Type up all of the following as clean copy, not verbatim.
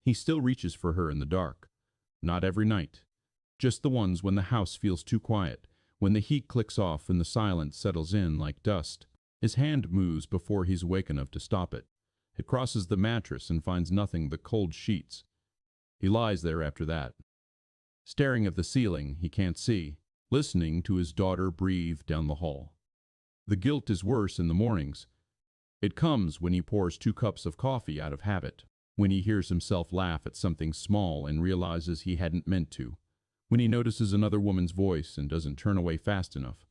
He still reaches for her in the dark. Not every night. Just the ones when the house feels too quiet, when the heat clicks off and the silence settles in like dust. His hand moves before he's awake enough to stop it. It crosses the mattress and finds nothing but cold sheets. He lies there after that, staring at the ceiling he can't see, listening to his daughter breathe down the hall. The guilt is worse in the mornings. It comes when he pours 2 cups of coffee out of habit, when he hears himself laugh at something small and realizes he hadn't meant to, when he notices another woman's voice and doesn't turn away fast enough.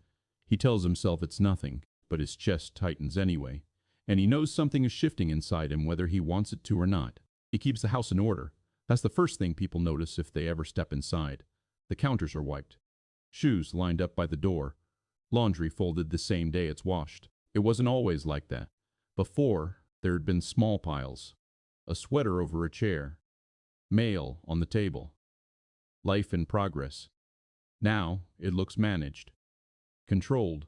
He tells himself it's nothing, but his chest tightens anyway, and he knows something is shifting inside him whether he wants it to or not. He keeps the house in order. That's the first thing people notice if they ever step inside. The counters are wiped. Shoes lined up by the door. Laundry folded the same day it's washed. It wasn't always like that. Before, there had been small piles. A sweater over a chair. Mail on the table. Life in progress. Now, it looks managed. Controlled.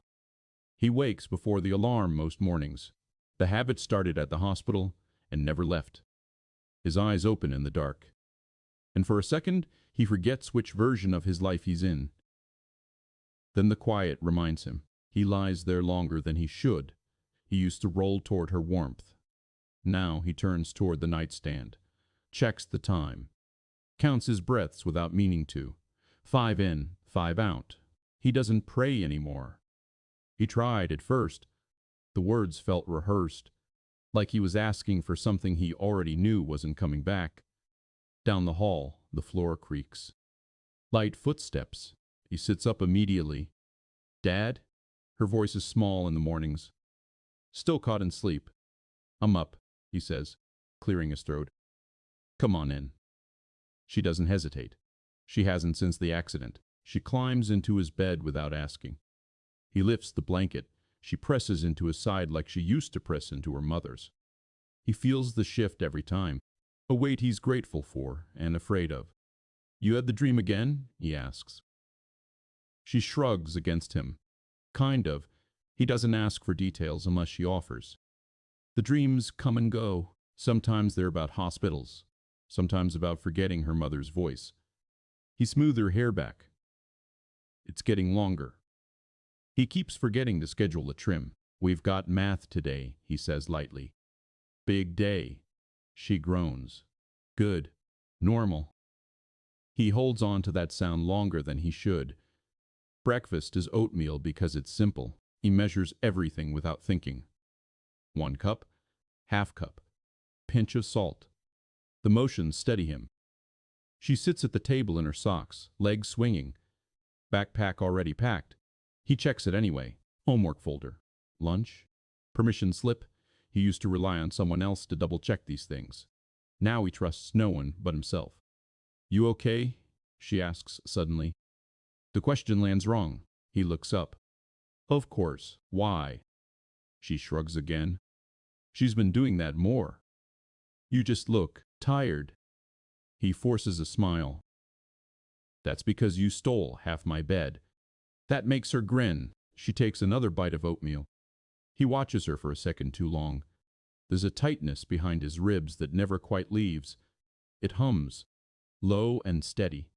He wakes before the alarm most mornings. The habit started at the hospital and never left. His eyes open in the dark. And for a second, he forgets which version of his life he's in. Then the quiet reminds him. He lies there longer than he should. He used to roll toward her warmth. Now he turns toward the nightstand, checks the time, counts his breaths without meaning to. 5 in, 5 out. He doesn't pray anymore. He tried at first. The words felt rehearsed, like he was asking for something he already knew wasn't coming back. Down the hall, the floor creaks. Light footsteps. He sits up immediately. "Dad?" Her voice is small in the mornings. Still caught in sleep. "I'm up," he says, clearing his throat. "Come on in." She doesn't hesitate. She hasn't since the accident. She climbs into his bed without asking. He lifts the blanket. She presses into his side like she used to press into her mother's. He feels the shift every time, a weight he's grateful for and afraid of. "You had the dream again?" he asks. She shrugs against him. Kind of. He doesn't ask for details unless she offers. The dreams come and go. Sometimes they're about hospitals. Sometimes about forgetting her mother's voice. He smoothed her hair back. It's getting longer. He keeps forgetting to schedule a trim. "We've got math today," he says lightly. "Big day." She groans. "Good. Normal." He holds on to that sound longer than he should. Breakfast is oatmeal because it's simple. He measures everything without thinking. 1 cup, half cup, pinch of salt. The motions steady him. She sits at the table in her socks, legs swinging, backpack already packed. He checks it anyway. Homework folder. Lunch. Permission slip. He used to rely on someone else to double-check these things. Now he trusts no one but himself. "You okay?" she asks suddenly. The question lands wrong. He looks up. "Of course. Why?" She shrugs again. She's been doing that more. "You just look tired." He forces a smile. "That's because you stole half my bed." That makes her grin. She takes another bite of oatmeal. He watches her for a second too long. There's a tightness behind his ribs that never quite leaves. It hums, low and steady.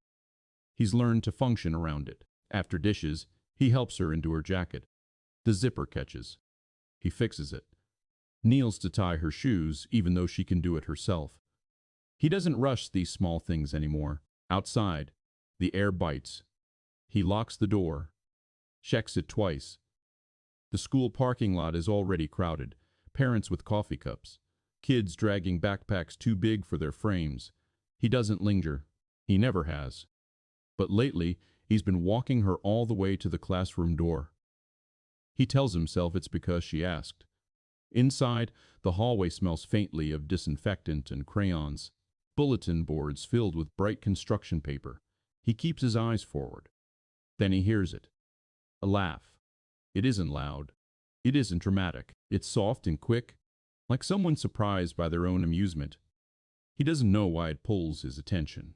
He's learned to function around it. After dishes, he helps her into her jacket. The zipper catches. He fixes it. Kneels to tie her shoes, even though she can do it herself. He doesn't rush these small things anymore. Outside, the air bites. He locks the door. Checks it twice. The school parking lot is already crowded. Parents with coffee cups. Kids dragging backpacks too big for their frames. He doesn't linger. He never has. But lately, he's been walking her all the way to the classroom door. He tells himself it's because she asked. Inside, the hallway smells faintly of disinfectant and crayons. Bulletin boards filled with bright construction paper. He keeps his eyes forward. Then he hears it. A laugh. It isn't loud. It isn't dramatic. It's soft and quick, like someone surprised by their own amusement. He doesn't know why it pulls his attention.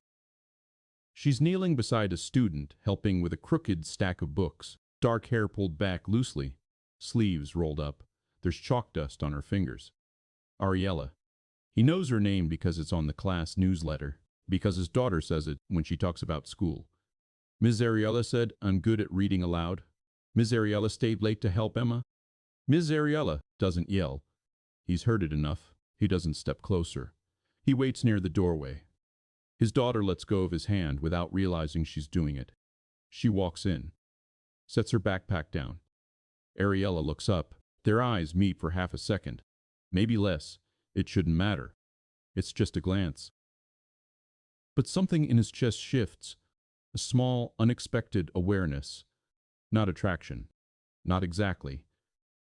She's kneeling beside a student, helping with a crooked stack of books. Dark hair pulled back loosely, sleeves rolled up. There's chalk dust on her fingers. Ariela. He knows her name because it's on the class newsletter, because his daughter says it when she talks about school. Ms. Ariela said, "I'm good at reading aloud." Ms. Ariela stayed late to help Emma. Ms. Ariela doesn't yell. He's heard it enough. He doesn't step closer. He waits near the doorway. His daughter lets go of his hand without realizing she's doing it. She walks in, sets her backpack down. Ariela looks up. Their eyes meet for half a second. Maybe less. It shouldn't matter. It's just a glance. But something in his chest shifts. A small, unexpected awareness. Not attraction. Not exactly.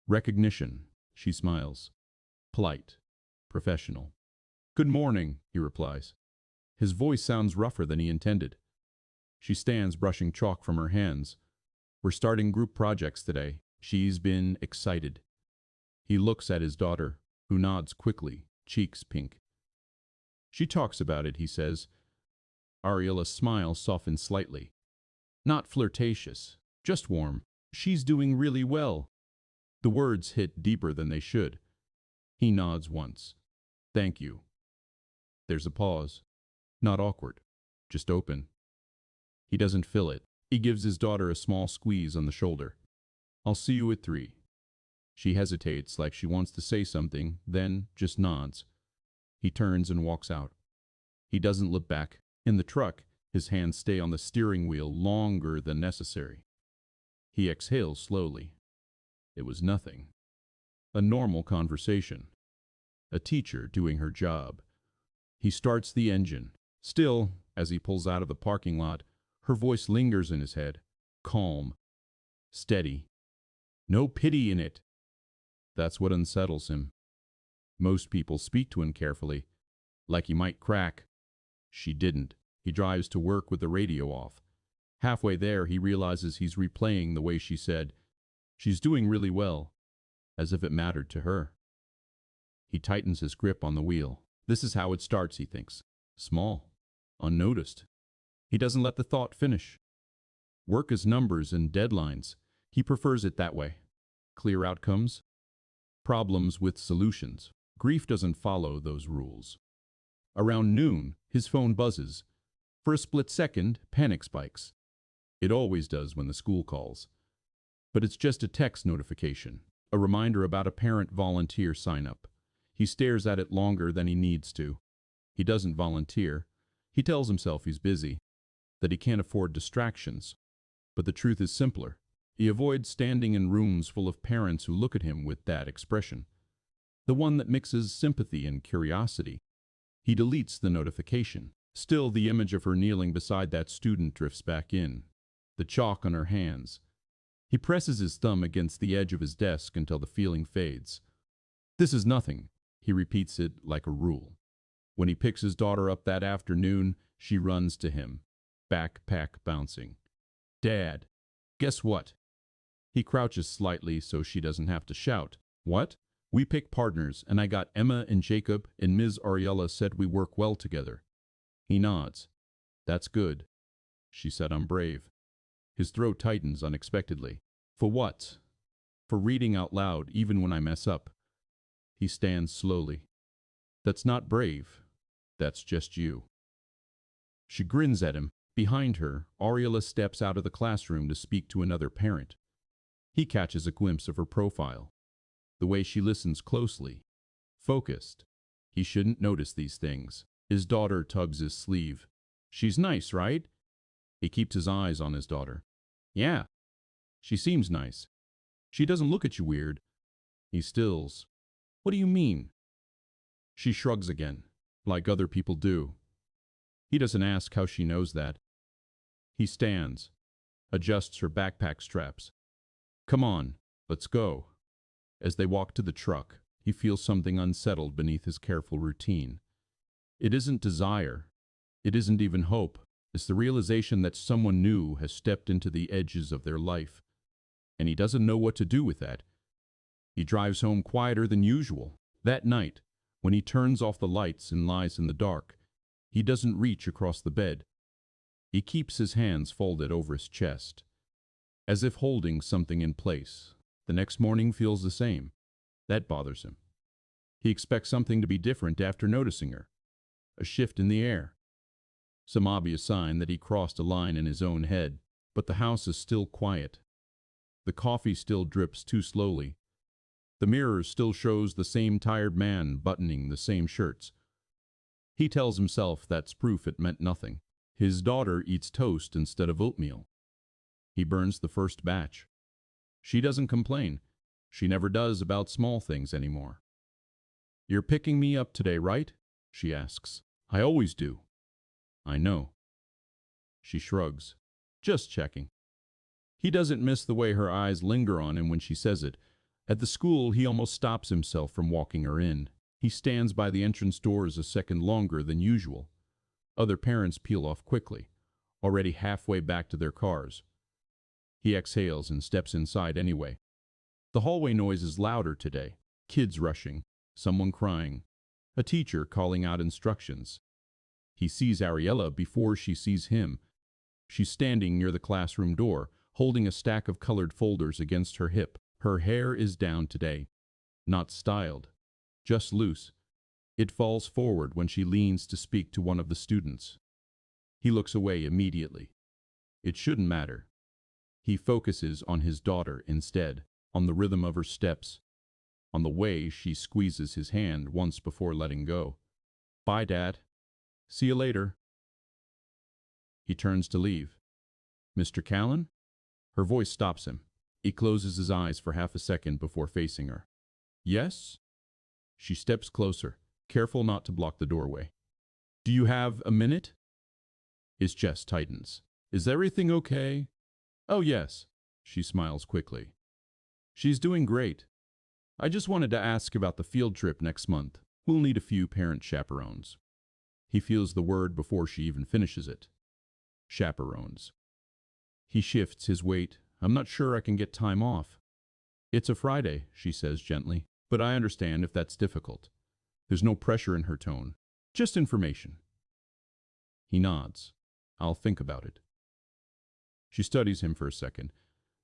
Recognition. She smiles. Polite. Professional. "Good morning," he replies. His voice sounds rougher than he intended. She stands brushing chalk from her hands. "We're starting group projects today." She's been excited. He looks at his daughter, who nods quickly, cheeks pink. "She talks about it," he says. Ariela's smile softens slightly. Not flirtatious, just warm. "She's doing really well." The words hit deeper than they should. He nods once. "Thank you." There's a pause. Not awkward, just open. He doesn't fill it. He gives his daughter a small squeeze on the shoulder. "I'll see you at 3. She hesitates like she wants to say something, then just nods. He turns and walks out. He doesn't look back. In the truck, his hands stay on the steering wheel longer than necessary. He exhales slowly. It was nothing. A normal conversation. A teacher doing her job. He starts the engine. Still, as he pulls out of the parking lot, her voice lingers in his head. Calm. Steady. No pity in it. That's what unsettles him. Most people speak to him carefully, like he might crack. She didn't. He drives to work with the radio off. Halfway there, he realizes he's replaying the way she said, "She's doing really well," as if it mattered to her. He tightens his grip on the wheel. This is how it starts, he thinks. Small. Unnoticed. He doesn't let the thought finish. Work is numbers and deadlines. He prefers it that way. Clear outcomes. Problems with solutions. Grief doesn't follow those rules. Around noon, his phone buzzes. For a split second, panic spikes. It always does when the school calls. But it's just a text notification, a reminder about a parent volunteer sign-up. He stares at it longer than he needs to. He doesn't volunteer. He tells himself he's busy, that he can't afford distractions. But the truth is simpler. He avoids standing in rooms full of parents who look at him with that expression, the one that mixes sympathy and curiosity. He deletes the notification. Still, the image of her kneeling beside that student drifts back in, the chalk on her hands. He presses his thumb against the edge of his desk until the feeling fades. This is nothing. He repeats it like a rule. When he picks his daughter up that afternoon, she runs to him, backpack bouncing. "Dad, guess what?" He crouches slightly so she doesn't have to shout. "What?" "We pick partners, and I got Emma and Jacob, and Ms. Ariela said we work well together." He nods. "That's good." She said, "I'm brave." His throat tightens unexpectedly. "For what?" "For reading out loud, even when I mess up." He stands slowly. "That's not brave. That's just you." She grins at him. Behind her, Ariela steps out of the classroom to speak to another parent. He catches a glimpse of her profile. The way she listens closely. Focused. He shouldn't notice these things. His daughter tugs his sleeve. "She's nice, right?" He keeps his eyes on his daughter. "Yeah. She seems nice. She doesn't look at you weird." He stills. "What do you mean?" She shrugs again, like other people do. He doesn't ask how she knows that. He stands, adjusts her backpack straps. "Come on, let's go." As they walk to the truck, he feels something unsettled beneath his careful routine. It isn't desire. It isn't even hope. It's the realization that someone new has stepped into the edges of their life, and he doesn't know what to do with that. He drives home quieter than usual. That night, when he turns off the lights and lies in the dark, he doesn't reach across the bed. He keeps his hands folded over his chest, as if holding something in place. The next morning feels the same. That bothers him. He expects something to be different after noticing her. A shift in the air. Some obvious sign that he crossed a line in his own head, but the house is still quiet. The coffee still drips too slowly. The mirror still shows the same tired man buttoning the same shirts. He tells himself that's proof it meant nothing. His daughter eats toast instead of oatmeal. He burns the first batch. She doesn't complain. She never does about small things anymore. "You're picking me up today, right?" she asks. "I always do." "I know." She shrugs. "Just checking." He doesn't miss the way her eyes linger on him when she says it. At the school, he almost stops himself from walking her in. He stands by the entrance doors a second longer than usual. Other parents peel off quickly, already halfway back to their cars. He exhales and steps inside anyway. The hallway noise is louder today. Kids rushing, someone crying, a teacher calling out instructions. He sees Ariela before she sees him. She's standing near the classroom door, holding a stack of colored folders against her hip. Her hair is down today, not styled, just loose. It falls forward when she leans to speak to one of the students. He looks away immediately. It shouldn't matter. He focuses on his daughter instead, on the rhythm of her steps, on the way she squeezes his hand once before letting go. "Bye, Dad. See you later." He turns to leave. "Mr. Callan?" Her voice stops him. He closes his eyes for half a second before facing her. "Yes?" She steps closer, careful not to block the doorway. "Do you have a minute?" His chest tightens. "Is everything okay?" "Oh, yes." She smiles quickly. "She's doing great. I just wanted to ask about the field trip next month. We'll need a few parent chaperones." He feels the word before she even finishes it. Chaperones. He shifts his weight. "I'm not sure I can get time off." "It's a Friday," she says gently, "but I understand if that's difficult." There's no pressure in her tone, just information. He nods. "I'll think about it." She studies him for a second,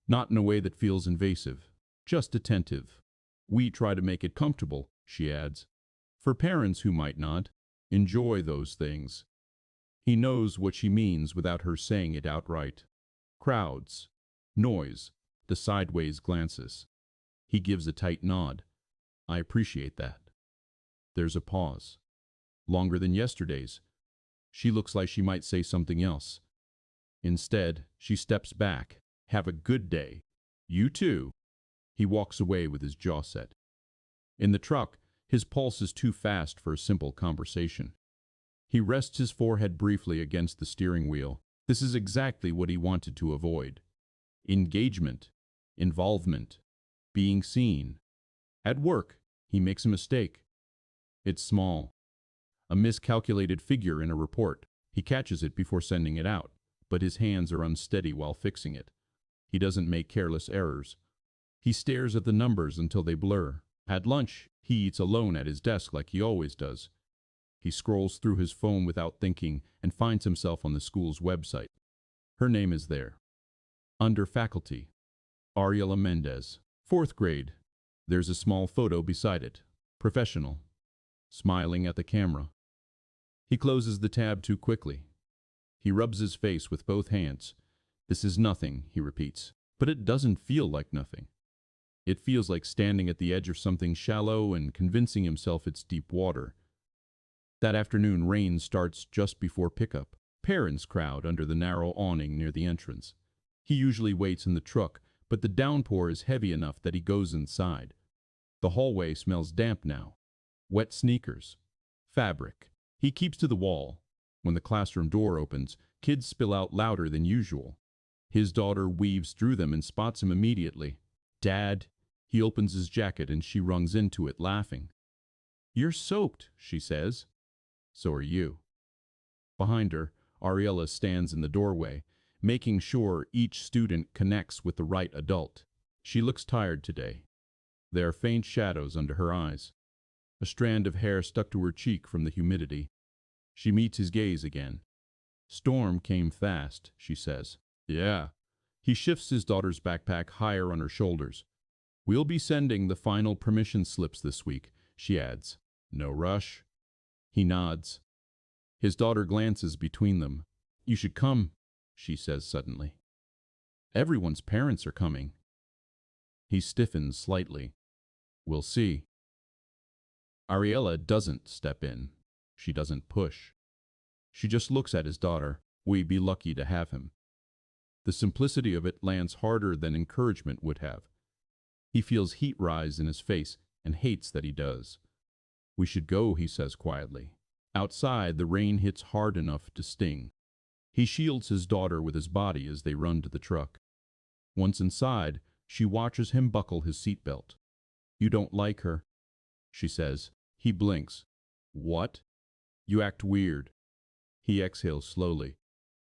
not in a way that feels invasive, just attentive. "We try to make it comfortable," she adds, "for parents who might not enjoy those things." He knows what she means without her saying it outright. Crowds, noise, the sideways glances. He gives a tight nod. "I appreciate that." There's a pause. Longer than yesterday's. She looks like she might say something else. Instead, she steps back. "Have a good day." "You too." He walks away with his jaw set. In the truck, his pulse is too fast for a simple conversation. He rests his forehead briefly against the steering wheel. This is exactly what he wanted to avoid. Engagement, involvement, being seen. At work, he makes a mistake. It's small. A miscalculated figure in a report. He catches it before sending it out, but his hands are unsteady while fixing it. He doesn't make careless errors. He stares at the numbers until they blur. At lunch, he eats alone at his desk like he always does. He scrolls through his phone without thinking and finds himself on the school's website. Her name is there. Under faculty, Ariela Mendez, 4th grade. There's a small photo beside it. Professional. Smiling at the camera. He closes the tab too quickly. He rubs his face with both hands. "This is nothing," he repeats. But it doesn't feel like nothing. It feels like standing at the edge of something shallow and convincing himself it's deep water. That afternoon, rain starts just before pickup. Parents crowd under the narrow awning near the entrance. He usually waits in the truck, but the downpour is heavy enough that he goes inside. The hallway smells damp now. Wet sneakers. Fabric. He keeps to the wall. When the classroom door opens, kids spill out louder than usual. His daughter weaves through them and spots him immediately. "Dad." He opens his jacket and she runs into it, laughing. "You're soaked," she says. "So are you." Behind her, Ariela stands in the doorway, making sure each student connects with the right adult. She looks tired today. There are faint shadows under her eyes. A strand of hair stuck to her cheek from the humidity. She meets his gaze again. "Storm came fast," she says. "Yeah." He shifts his daughter's backpack higher on her shoulders. "We'll be sending the final permission slips this week. she adds. No rush. He nods. His daughter glances between them. You should come, she says suddenly. Everyone's parents are coming. He stiffens slightly. We'll see. Ariela doesn't step in. She doesn't push. She just looks at his daughter. We'd be lucky to have him. The simplicity of it lands harder than encouragement would have. He feels heat rise in his face and hates that he does. We should go, he says quietly. Outside, the rain hits hard enough to sting. He shields his daughter with his body as they run to the truck. Once inside, she watches him buckle his seatbelt. You don't like her, she says. He blinks. What? You act weird. He exhales slowly.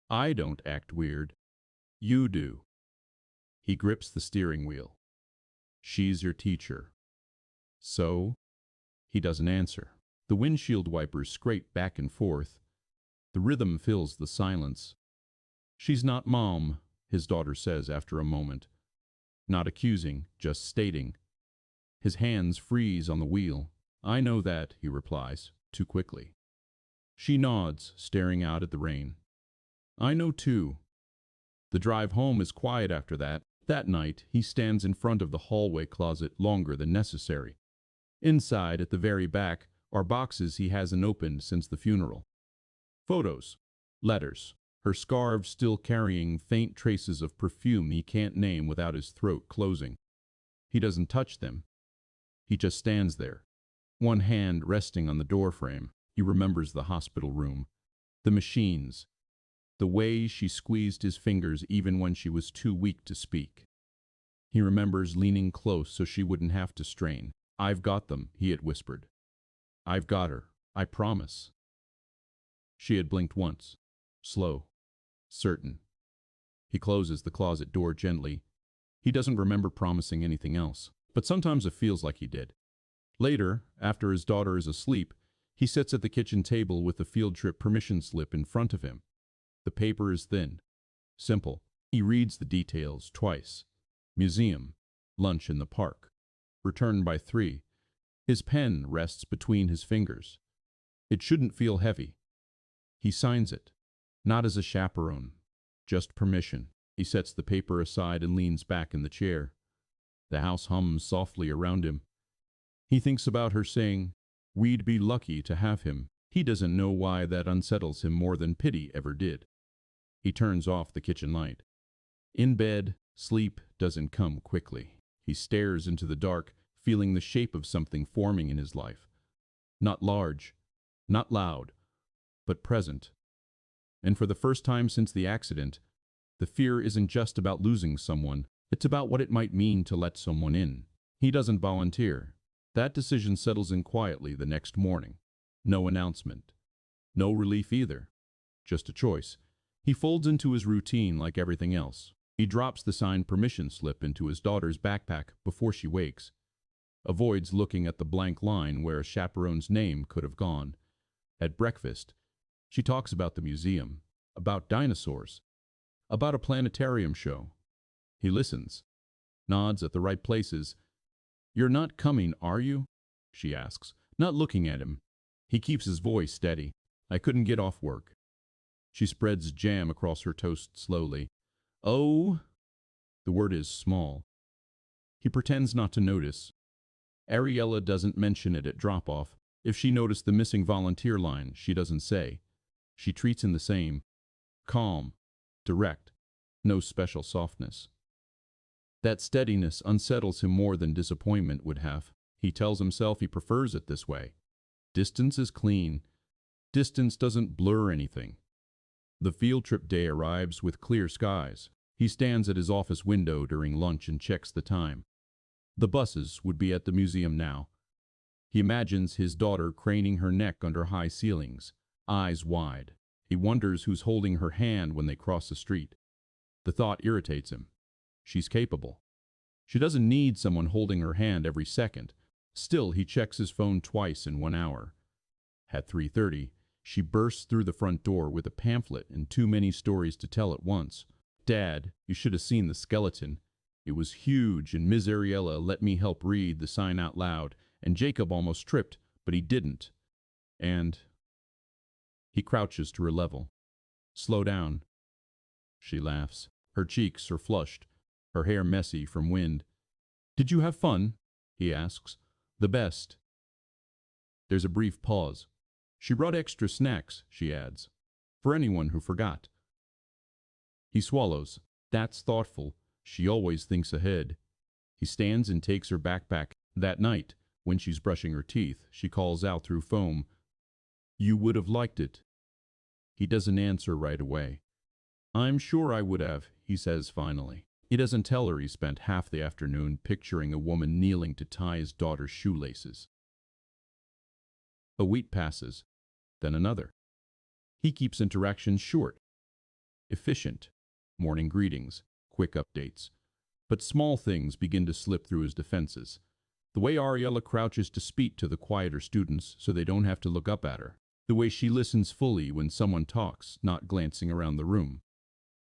I don't act weird. You do. He grips the steering wheel. She's your teacher. So? He doesn't answer. The windshield wipers scrape back and forth. The rhythm fills the silence. She's not Mom, his daughter says after a moment. Not accusing, just stating. His hands freeze on the wheel. I know that, he replies, too quickly. She nods, staring out at the rain. I know too. The drive home is quiet after that. That night, he stands in front of the hallway closet longer than necessary. Inside, at the very back, are boxes he hasn't opened since the funeral. Photos, letters, her scarf still carrying faint traces of perfume he can't name without his throat closing. He doesn't touch them. He just stands there, one hand resting on the doorframe. He remembers the hospital room, the machines, the way she squeezed his fingers even when she was too weak to speak. He remembers leaning close so she wouldn't have to strain. I've got them, he had whispered. I've got her, I promise. She had blinked once, slow, certain. He closes the closet door gently. He doesn't remember promising anything else, but sometimes it feels like he did. Later, after his daughter is asleep, he sits at the kitchen table with the field trip permission slip in front of him. The paper is thin, simple. He reads the details twice. Museum, lunch in the park, return by 3. His pen rests between his fingers. It shouldn't feel heavy. He signs it, not as a chaperone, just permission. He sets the paper aside and leans back in the chair. The house hums softly around him. He thinks about her saying, we'd be lucky to have him. He doesn't know why that unsettles him more than pity ever did. He turns off the kitchen light. In bed, sleep doesn't come quickly. He stares into the dark, feeling the shape of something forming in his life. Not large, not loud, but present. And for the first time since the accident, the fear isn't just about losing someone, it's about what it might mean to let someone in. He doesn't volunteer. That decision settles in quietly the next morning. No announcement. No relief either. Just a choice. He folds into his routine like everything else. He drops the signed permission slip into his daughter's backpack before she wakes. Avoids looking at the blank line where a chaperone's name could have gone. At breakfast, she talks about the museum, about dinosaurs, about a planetarium show. He listens, nods at the right places. You're not coming, are you? She asks, not looking at him. He keeps his voice steady. I couldn't get off work. She spreads jam across her toast slowly. Oh, the word is small. He pretends not to notice. Ariela doesn't mention it at drop-off. If she noticed the missing volunteer line, she doesn't say. She treats him the same. Calm, direct, no special softness. That steadiness unsettles him more than disappointment would have. He tells himself he prefers it this way. Distance is clean. Distance doesn't blur anything. The field trip day arrives with clear skies. He stands at his office window during lunch and checks the time. The buses would be at the museum now. He imagines his daughter craning her neck under high ceilings, eyes wide. He wonders who's holding her hand when they cross the street. The thought irritates him. She's capable. She doesn't need someone holding her hand every second. Still, he checks his phone twice in 1 hour. At 3:30, she bursts through the front door with a pamphlet and too many stories to tell at once. Dad, you should have seen the skeleton. It was huge, and Ms. Ariela let me help read the sign out loud, and Jacob almost tripped, but he didn't. And he crouches to her level. Slow down. She laughs. Her cheeks are flushed, her hair messy from wind. Did you have fun? He asks. The best. There's a brief pause. She brought extra snacks, she adds, for anyone who forgot. He swallows. That's thoughtful. She always thinks ahead. He stands and takes her backpack. That night, when she's brushing her teeth, she calls out through foam, "You would have liked it." He doesn't answer right away. "I'm sure I would have," he says finally. He doesn't tell her he spent half the afternoon picturing a woman kneeling to tie his daughter's shoelaces. A week passes, then another. He keeps interactions short, efficient, morning greetings, quick updates. But small things begin to slip through his defenses. The way Ariela crouches to speak to the quieter students so they don't have to look up at her. The way she listens fully when someone talks, not glancing around the room.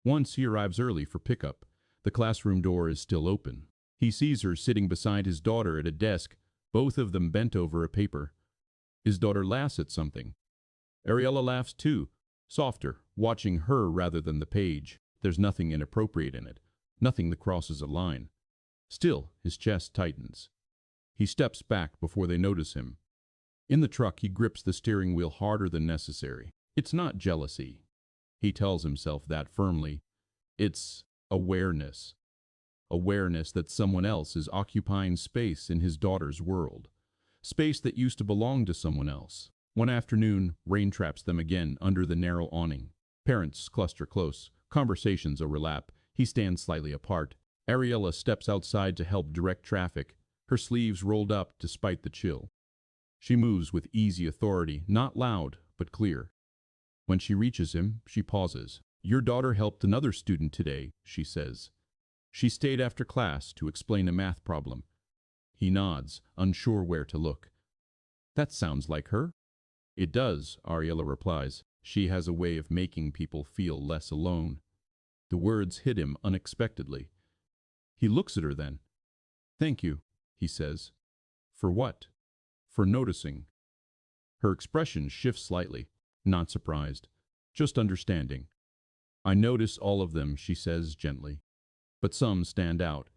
Once he arrives early for pickup. The classroom door is still open. He sees her sitting beside his daughter at a desk, both of them bent over a paper. His daughter laughs at something. Ariela laughs too, softer, watching her rather than the page. There's nothing inappropriate in it, nothing that crosses a line. Still, his chest tightens. He steps back before they notice him. In the truck, he grips the steering wheel harder than necessary. It's not jealousy. He tells himself that firmly. It's awareness. Awareness that someone else is occupying space in his daughter's world. Space that used to belong to someone else. One afternoon, rain traps them again under the narrow awning. Parents cluster close. Conversations overlap. He stands slightly apart. Ariela steps outside to help direct traffic, her sleeves rolled up despite the chill. She moves with easy authority, not loud, but clear. When she reaches him, she pauses. "Your daughter helped another student today," she says. "She stayed after class to explain a math problem." He nods, unsure where to look. "That sounds like her." "It does," Ariela replies. "She has a way of making people feel less alone." The words hit him unexpectedly. He looks at her then. "Thank you," he says. "For what?" "For noticing." Her expression shifts slightly, not surprised, just understanding. "I notice all of them," she says gently. "But some stand out."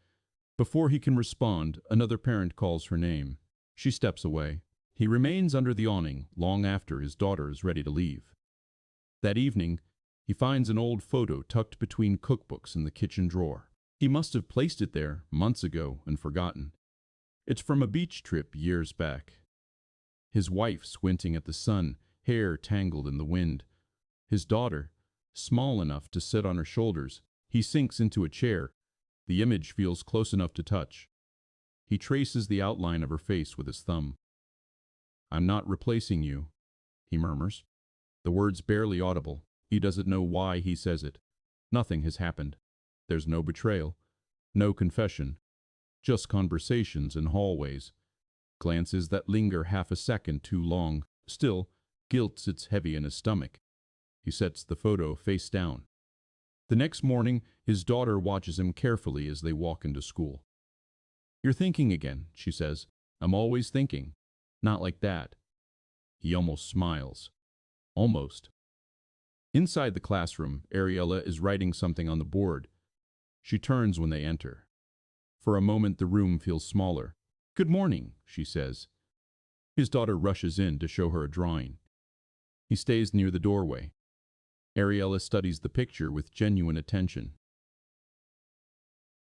Before he can respond, another parent calls her name. She steps away. He remains under the awning long after his daughter is ready to leave. That evening, he finds an old photo tucked between cookbooks in the kitchen drawer. He must have placed it there months ago and forgotten. It's from a beach trip years back. His wife squinting at the sun, hair tangled in the wind. His daughter, small enough to sit on her shoulders. He sinks into a chair. The image feels close enough to touch. He traces the outline of her face with his thumb. "I'm not replacing you," he murmurs. The words barely audible. He doesn't know why he says it. Nothing has happened. There's no betrayal, no confession, just conversations in hallways, glances that linger half a second too long. Still, guilt sits heavy in his stomach. He sets the photo face down. The next morning, his daughter watches him carefully as they walk into school. "You're thinking again," she says. "I'm always thinking. Not like that." He almost smiles. Almost. Inside the classroom, Ariela is writing something on the board. She turns when they enter. For a moment, the room feels smaller. "Good morning," she says. His daughter rushes in to show her a drawing. He stays near the doorway. Ariela studies the picture with genuine attention.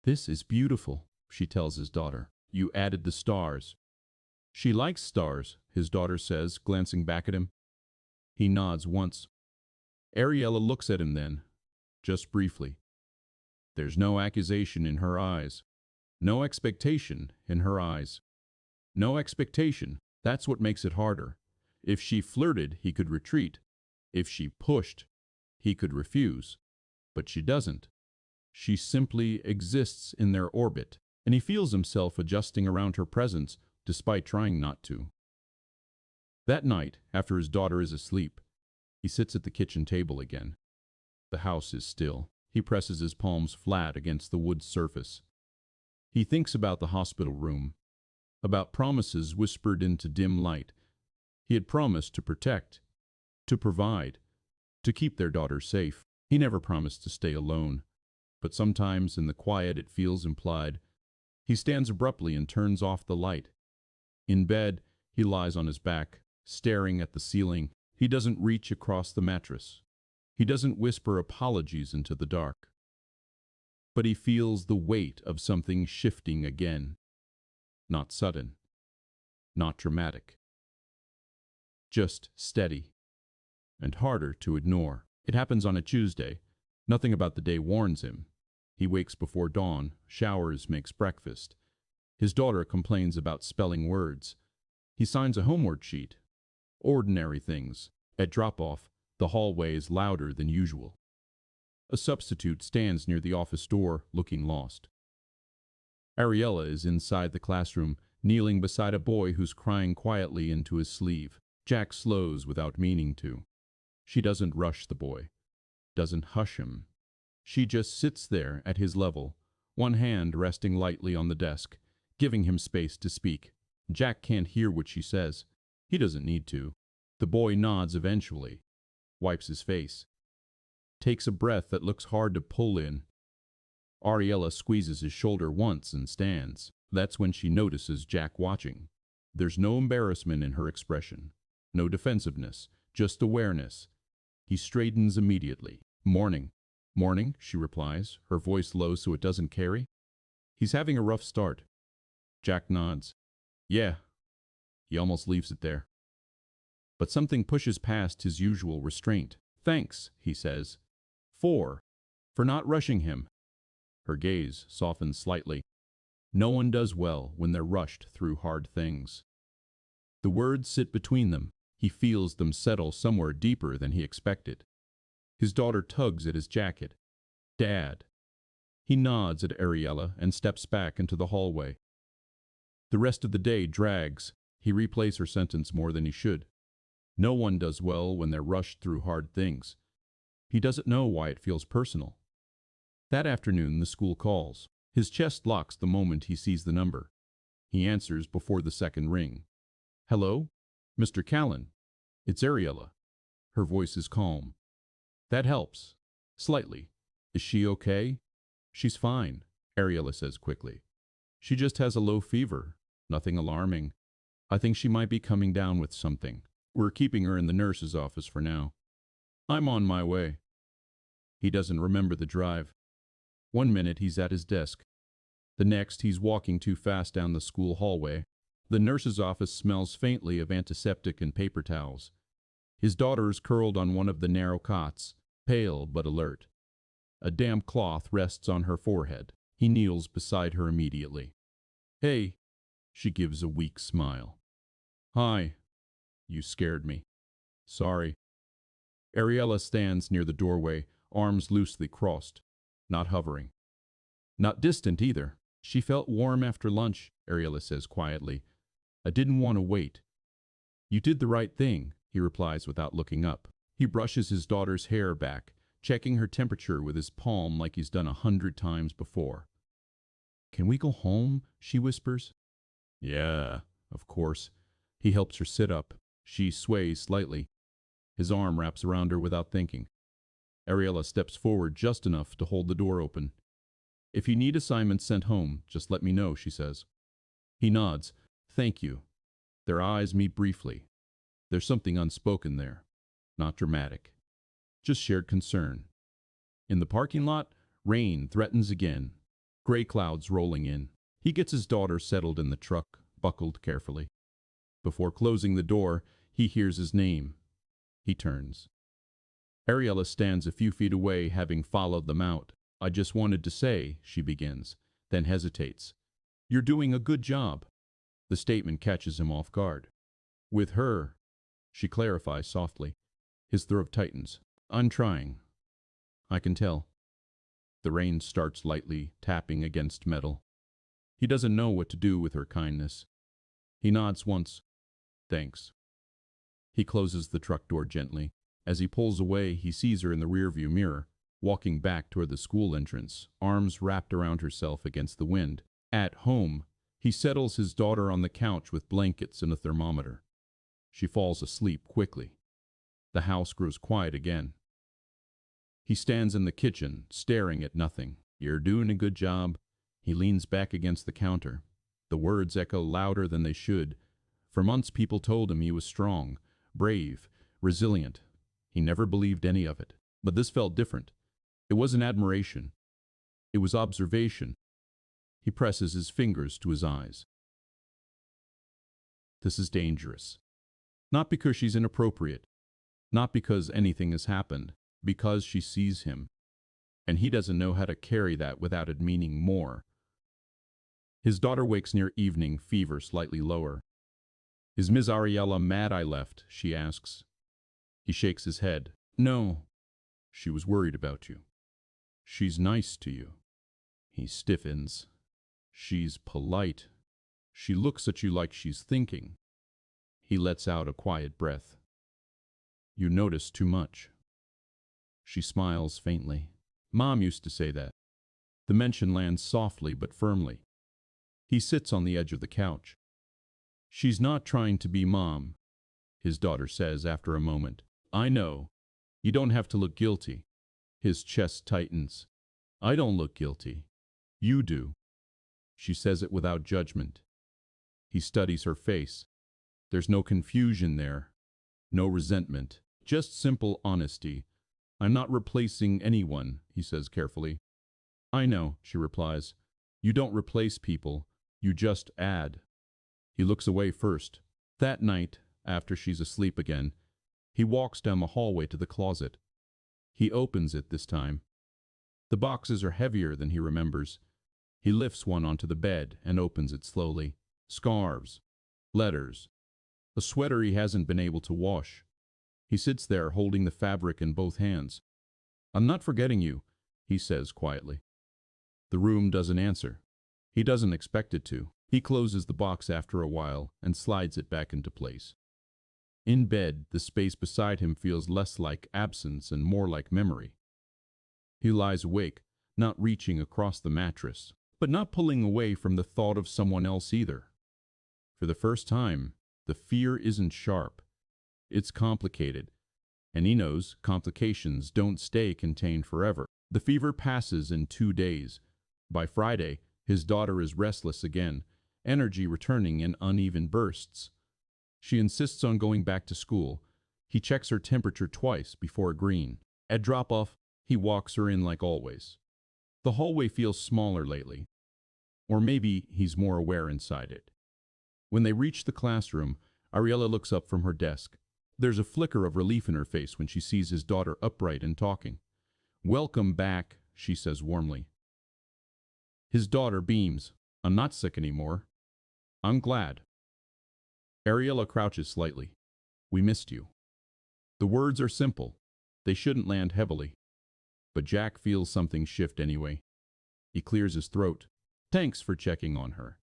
"This is beautiful," she tells his daughter. "You added the stars." "She likes stars," his daughter says, glancing back at him. He nods once. Ariela looks at him then, just briefly. There's no accusation in her eyes. No expectation in her eyes. No expectation. That's what makes it harder. If she flirted, he could retreat. If she pushed, he could refuse. But she doesn't. She simply exists in their orbit, and he feels himself adjusting around her presence despite trying not to. That night, after his daughter is asleep, he sits at the kitchen table again. The house is still. He presses his palms flat against the wood surface. He thinks about the hospital room. about promises whispered into dim light. He had promised to protect, to provide, to keep their daughter safe. He never promised to stay alone, but sometimes in the quiet it feels implied. He stands abruptly and turns off the light. In bed, he lies on his back, staring at the ceiling. He doesn't reach across the mattress. He doesn't whisper apologies into the dark. But he feels the weight of something shifting again. Not sudden, not dramatic. Just steady and harder to ignore. It happens on a Tuesday. Nothing about the day warns him. He wakes before dawn, showers, makes breakfast. His daughter complains about spelling words. He signs a homework sheet. Ordinary things. At drop-off, the hallway is louder than usual. A substitute stands near the office door, looking lost. Ariela is inside the classroom, kneeling beside a boy who's crying quietly into his sleeve. Jack slows without meaning to. She doesn't rush the boy, doesn't hush him. She just sits there at his level, one hand resting lightly on the desk, giving him space to speak. Jack can't hear what she says. He doesn't need to. The boy nods eventually, wipes his face, takes a breath that looks hard to pull in. Ariela squeezes his shoulder once and stands. That's when she notices Jack watching. There's no embarrassment in her expression, no defensiveness, just awareness. He straightens immediately. Morning. Morning, she replies, her voice low so it doesn't carry. He's having a rough start. Jack nods. Yeah. He almost leaves it there. But something pushes past his usual restraint. Thanks, he says. For not rushing him. Her gaze softens slightly. No one does well when they're rushed through hard things. The words sit between them. He feels them settle somewhere deeper than he expected. His daughter tugs at his jacket. Dad. He nods at Ariela and steps back into the hallway. The rest of the day drags. He replays her sentence more than he should. No one does well when they're rushed through hard things. He doesn't know why it feels personal. That afternoon, the school calls. His chest locks the moment he sees the number. He answers before the second ring. Hello? Mr. Callan. It's Ariela. Her voice is calm. That helps. Slightly. Is she okay? She's fine, Ariela says quickly. She just has a low fever. Nothing alarming. I think she might be coming down with something. We're keeping her in the nurse's office for now. I'm on my way. He doesn't remember the drive. 1 minute he's at his desk. The next he's walking too fast down the school hallway. The nurse's office smells faintly of antiseptic and paper towels. His daughter is curled on one of the narrow cots, pale but alert. A damp cloth rests on her forehead. He kneels beside her immediately. Hey, she gives a weak smile. Hi. You scared me. Sorry. Ariela stands near the doorway, arms loosely crossed, not hovering. Not distant either. She felt warm after lunch, Ariela says quietly. I didn't want to wait. You did the right thing, he replies without looking up. He brushes his daughter's hair back, checking her temperature with his palm like he's done 100 times before. Can we go home? She whispers. Yeah, of course. He helps her sit up. She sways slightly. His arm wraps around her without thinking. Ariela steps forward just enough to hold the door open. If you need assignments sent home, just let me know, she says. He nods. Thank you. Their eyes meet briefly. There's something unspoken there. Not dramatic. Just shared concern. In the parking lot, rain threatens again. Gray clouds rolling in. He gets his daughter settled in the truck, buckled carefully. Before closing the door, he hears his name. He turns. Ariela stands a few feet away, having followed them out. I just wanted to say, she begins, then hesitates. You're doing a good job. The statement catches him off guard. With her, she clarifies softly. His throat tightens. I'm trying. I can tell. The rain starts lightly, tapping against metal. He doesn't know what to do with her kindness. He nods once. Thanks. He closes the truck door gently. As he pulls away, he sees her in the rearview mirror, walking back toward the school entrance, arms wrapped around herself against the wind. At home, He settles his daughter on the couch with blankets and a thermometer. She falls asleep quickly. The house grows quiet again. He stands in the kitchen, staring at nothing. "You're doing a good job." He leans back against the counter. The words echo louder than they should. For months people told him he was strong, brave, resilient. He never believed any of it. But this felt different. It wasn't admiration. It was observation. He presses his fingers to his eyes. This is dangerous. Not because she's inappropriate. Not because anything has happened. Because she sees him. And he doesn't know how to carry that without it meaning more. His daughter wakes near evening, fever slightly lower. "Is Miss Ariela mad I left?" she asks. He shakes his head. "No. She was worried about you. She's nice to you." He stiffens. "She's polite. She looks at you like she's thinking." He lets out a quiet breath. "You notice too much." She smiles faintly. "Mom used to say that." The mention lands softly but firmly. He sits on the edge of the couch. "She's not trying to be Mom," his daughter says after a moment. "I know. You don't have to look guilty." His chest tightens. "I don't look guilty. You do." She says it without judgment. He studies her face. There's no confusion there. No resentment. Just simple honesty. "I'm not replacing anyone," he says carefully. "I know," she replies. "You don't replace people. You just add." He looks away first. That night, after she's asleep again, he walks down the hallway to the closet. He opens it this time. The boxes are heavier than he remembers. He lifts one onto the bed and opens it slowly. Scarves. Letters. A sweater he hasn't been able to wash. He sits there holding the fabric in both hands. "I'm not forgetting you," he says quietly. The room doesn't answer. He doesn't expect it to. He closes the box after a while and slides it back into place. In bed, the space beside him feels less like absence and more like memory. He lies awake, not reaching across the mattress, but not pulling away from the thought of someone else either. For the first time, the fear isn't sharp. It's complicated, and he knows complications don't stay contained forever. The fever passes in 2 days. By Friday, his daughter is restless again, energy returning in uneven bursts. She insists on going back to school. He checks her temperature twice before agreeing. At drop-off, he walks her in like always. The hallway feels smaller lately. Or maybe he's more aware inside it. When they reach the classroom, Ariela looks up from her desk. There's a flicker of relief in her face when she sees his daughter upright and talking. "Welcome back," she says warmly. His daughter beams. "I'm not sick anymore." "I'm glad." Ariela crouches slightly. "We missed you." The words are simple. They shouldn't land heavily. But Jack feels something shift anyway. He clears his throat. "Thanks for checking on her."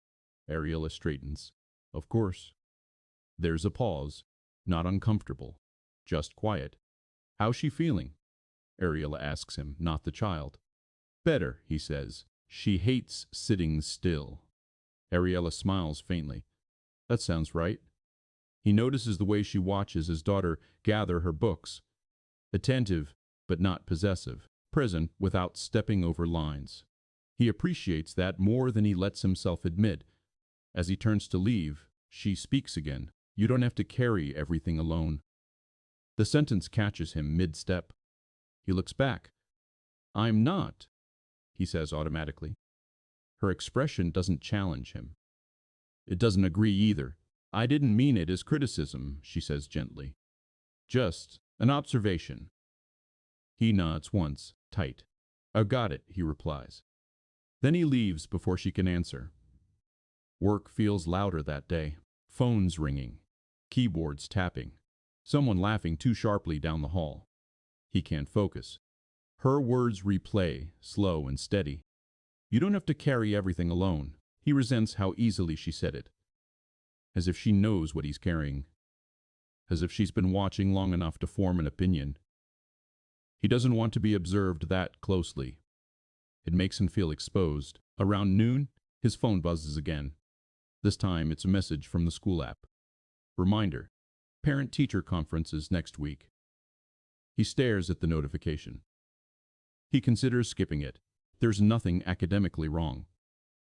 Ariela straightens. "Of course." There's a pause. Not uncomfortable. Just quiet. "How's she feeling?" Ariela asks him, not the child. "Better," he says. "She hates sitting still." Ariela smiles faintly. "That sounds right." He notices the way she watches his daughter gather her books. Attentive, but not possessive. Present without stepping over lines. He appreciates that more than he lets himself admit. As he turns to leave, she speaks again. "You don't have to carry everything alone." The sentence catches him mid-step. He looks back. "I'm not," he says automatically. Her expression doesn't challenge him. It doesn't agree either. "I didn't mean it as criticism," she says gently. "Just an observation." He nods once, tight. "I got it," he replies. Then he leaves before she can answer. Work feels louder that day. Phones ringing. Keyboards tapping. Someone laughing too sharply down the hall. He can't focus. Her words replay, slow and steady. "You don't have to carry everything alone." He resents how easily she said it. As if she knows what he's carrying. As if she's been watching long enough to form an opinion. He doesn't want to be observed that closely. It makes him feel exposed. Around noon, his phone buzzes again. This time it's a message from the school app. Reminder, parent-teacher conference is next week. He stares at the notification. He considers skipping it. There's nothing academically wrong.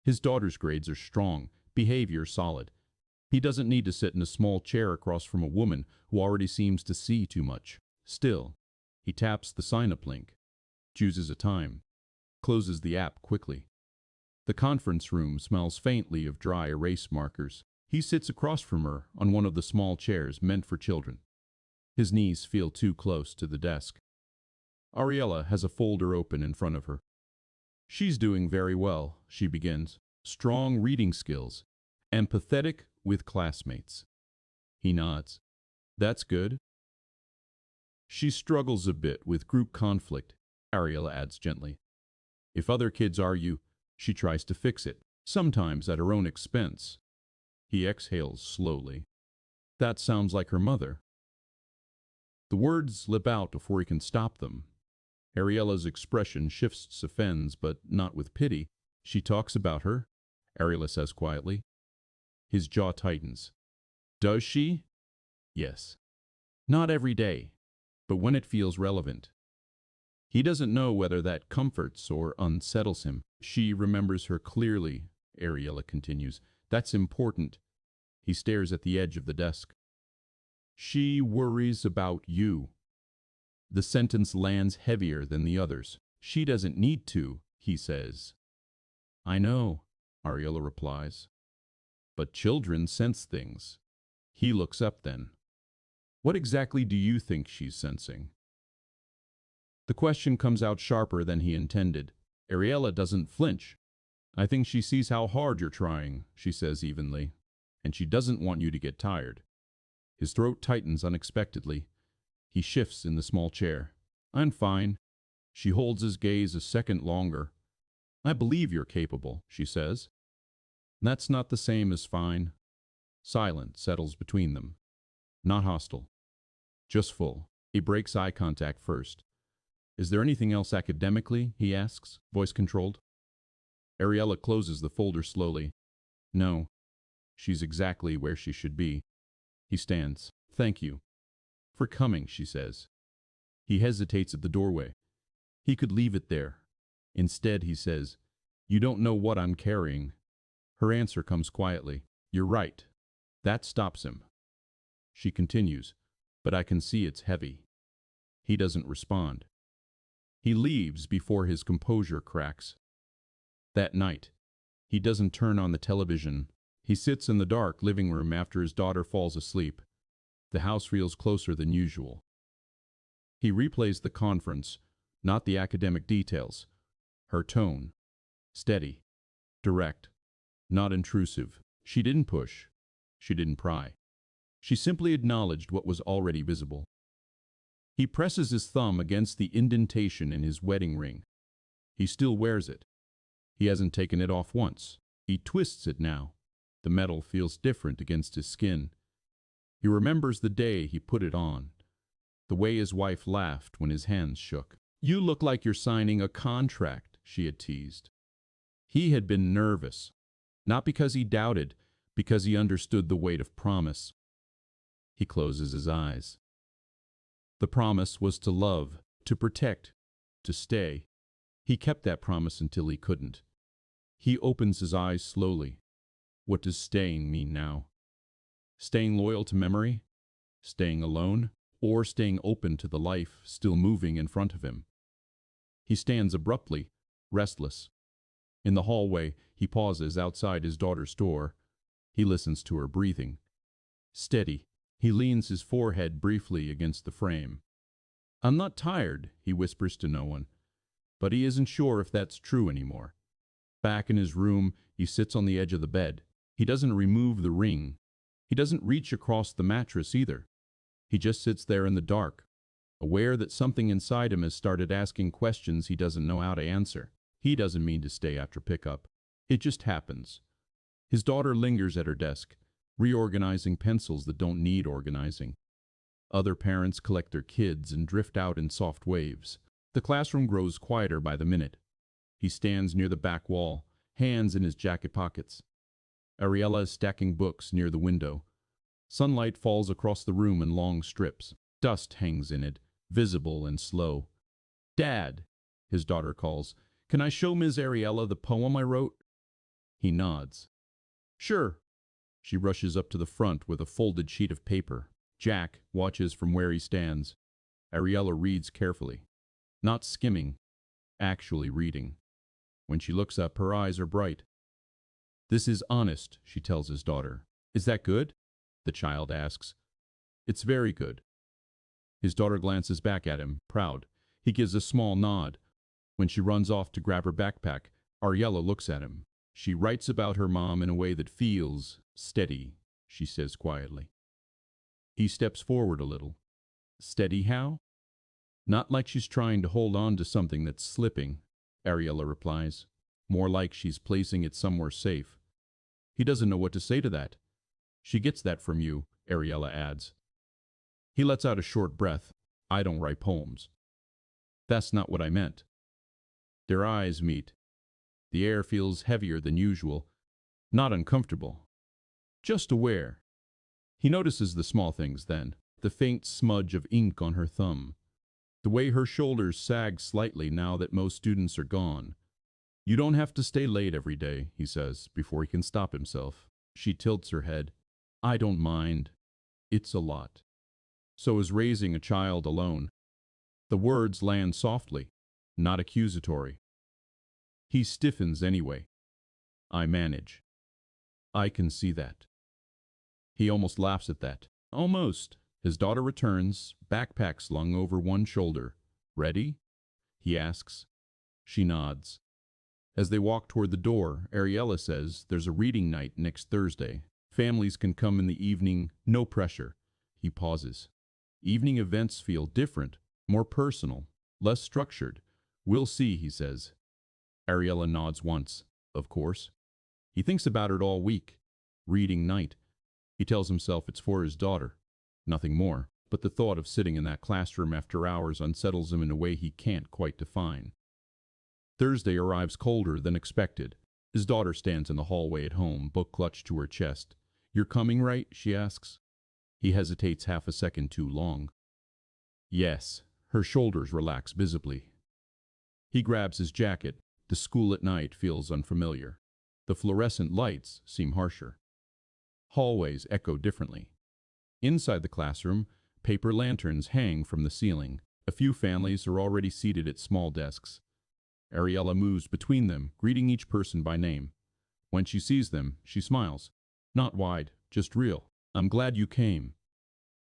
His daughter's grades are strong, behavior solid. He doesn't need to sit in a small chair across from a woman who already seems to see too much. Still, he taps the sign-up link, chooses a time, closes the app quickly. The conference room smells faintly of dry erase markers. He sits across from her on one of the small chairs meant for children. His knees feel too close to the desk. Ariela has a folder open in front of her. She's doing very well, she begins. Strong reading skills. Empathetic with classmates. He nods. That's good. She struggles a bit with group conflict, Ariela adds gently. If other kids argue, she tries to fix it, sometimes at her own expense. He exhales slowly. That sounds like her mother. The words slip out before he can stop them. Ariela's expression shifts to offense, but not with pity. She talks about her, Ariela says quietly. His jaw tightens. Does she? Yes. Not every day, but when it feels relevant. He doesn't know whether that comforts or unsettles him. She remembers her clearly, Ariela continues. That's important. He stares at the edge of the desk. She worries about you. The sentence lands heavier than the others. She doesn't need to, he says. I know, Ariela replies. But children sense things. He looks up then. What exactly do you think she's sensing? The question comes out sharper than he intended. Ariela doesn't flinch. I think she sees how hard you're trying, she says evenly, and she doesn't want you to get tired. His throat tightens unexpectedly. He shifts in the small chair. I'm fine. She holds his gaze a second longer. I believe you're capable, she says. That's not the same as fine. Silence settles between them. Not hostile. Just full. He breaks eye contact first. Is there anything else academically? He asks, voice controlled. Ariela closes the folder slowly. No. She's exactly where she should be. He stands. Thank you. For coming, she says. He hesitates at the doorway. He could leave it there. Instead, he says, You don't know what I'm carrying. Her answer comes quietly. You're right. That stops him. She continues, but I can see it's heavy. He doesn't respond. He leaves before his composure cracks. That night, he doesn't turn on the television. He sits in the dark living room after his daughter falls asleep. The house feels closer than usual. He replays the conference, not the academic details. Her tone, steady, direct, not intrusive. She didn't push. She didn't pry. She simply acknowledged what was already visible. He presses his thumb against the indentation in his wedding ring. He still wears it. He hasn't taken it off once. He twists it now. The metal feels different against his skin. He remembers the day he put it on, the way his wife laughed when his hands shook. You look like you're signing a contract, she had teased. He had been nervous, not because he doubted, because he understood the weight of promise. He closes his eyes. The promise was to love, to protect, to stay. He kept that promise until he couldn't. He opens his eyes slowly. What does staying mean now? Staying loyal to memory? Staying alone? Or staying open to the life still moving in front of him? He stands abruptly, restless. In the hallway, he pauses outside his daughter's door. He listens to her breathing. Steady, he leans his forehead briefly against the frame. I'm not tired, he whispers to no one. But he isn't sure if that's true anymore. Back in his room, he sits on the edge of the bed. He doesn't remove the ring. He doesn't reach across the mattress either. He just sits there in the dark, aware that something inside him has started asking questions he doesn't know how to answer. He doesn't mean to stay after pickup. It just happens. His daughter lingers at her desk, reorganizing pencils that don't need organizing. Other parents collect their kids and drift out in soft waves. The classroom grows quieter by the minute. He stands near the back wall, hands in his jacket pockets. Ariela is stacking books near the window. Sunlight falls across the room in long strips. Dust hangs in it, visible and slow. "Dad," his daughter calls, "can I show Ms. Ariela the poem I wrote?" He nods. "Sure." She rushes up to the front with a folded sheet of paper. Jack watches from where he stands. Ariela reads carefully. Not skimming, actually reading. When she looks up, her eyes are bright. "This is honest," she tells his daughter. "Is that good?" the child asks. "It's very good." His daughter glances back at him, proud. He gives a small nod. When she runs off to grab her backpack, Ariela looks at him. "She writes about her mom in a way that feels steady," she says quietly. He steps forward a little. "Steady how?" "Not like she's trying to hold on to something that's slipping," Ariela replies. "More like she's placing it somewhere safe." He doesn't know what to say to that. "She gets that from you," Ariela adds. He lets out a short breath. "I don't write poems." "That's not what I meant." Their eyes meet. The air feels heavier than usual, not uncomfortable, just aware. He notices the small things then, the faint smudge of ink on her thumb, the way her shoulders sag slightly now that most students are gone. "You don't have to stay late every day," he says, before he can stop himself. She tilts her head. "I don't mind. It's a lot. So is raising a child alone." The words land softly, not accusatory. He stiffens anyway. "I manage." "I can see that." He almost laughs at that. Almost. His daughter returns, backpack slung over one shoulder. "Ready?" he asks. She nods. As they walk toward the door, Ariela says there's a reading night next Thursday. Families can come in the evening, no pressure. He pauses. Evening events feel different, more personal, less structured. "We'll see," he says. Ariela nods once. Of course. He thinks about it all week. Reading night. He tells himself it's for his daughter. Nothing more. But the thought of sitting in that classroom after hours unsettles him in a way he can't quite define. Thursday arrives colder than expected. His daughter stands in the hallway at home, book clutched to her chest. "You're coming, right?" she asks. He hesitates half a second too long. "Yes." Her shoulders relax visibly. He grabs his jacket. The school at night feels unfamiliar. The fluorescent lights seem harsher. Hallways echo differently. Inside the classroom, paper lanterns hang from the ceiling. A few families are already seated at small desks. Ariela moves between them, greeting each person by name. When she sees them, she smiles. Not wide, just real. "I'm glad you came."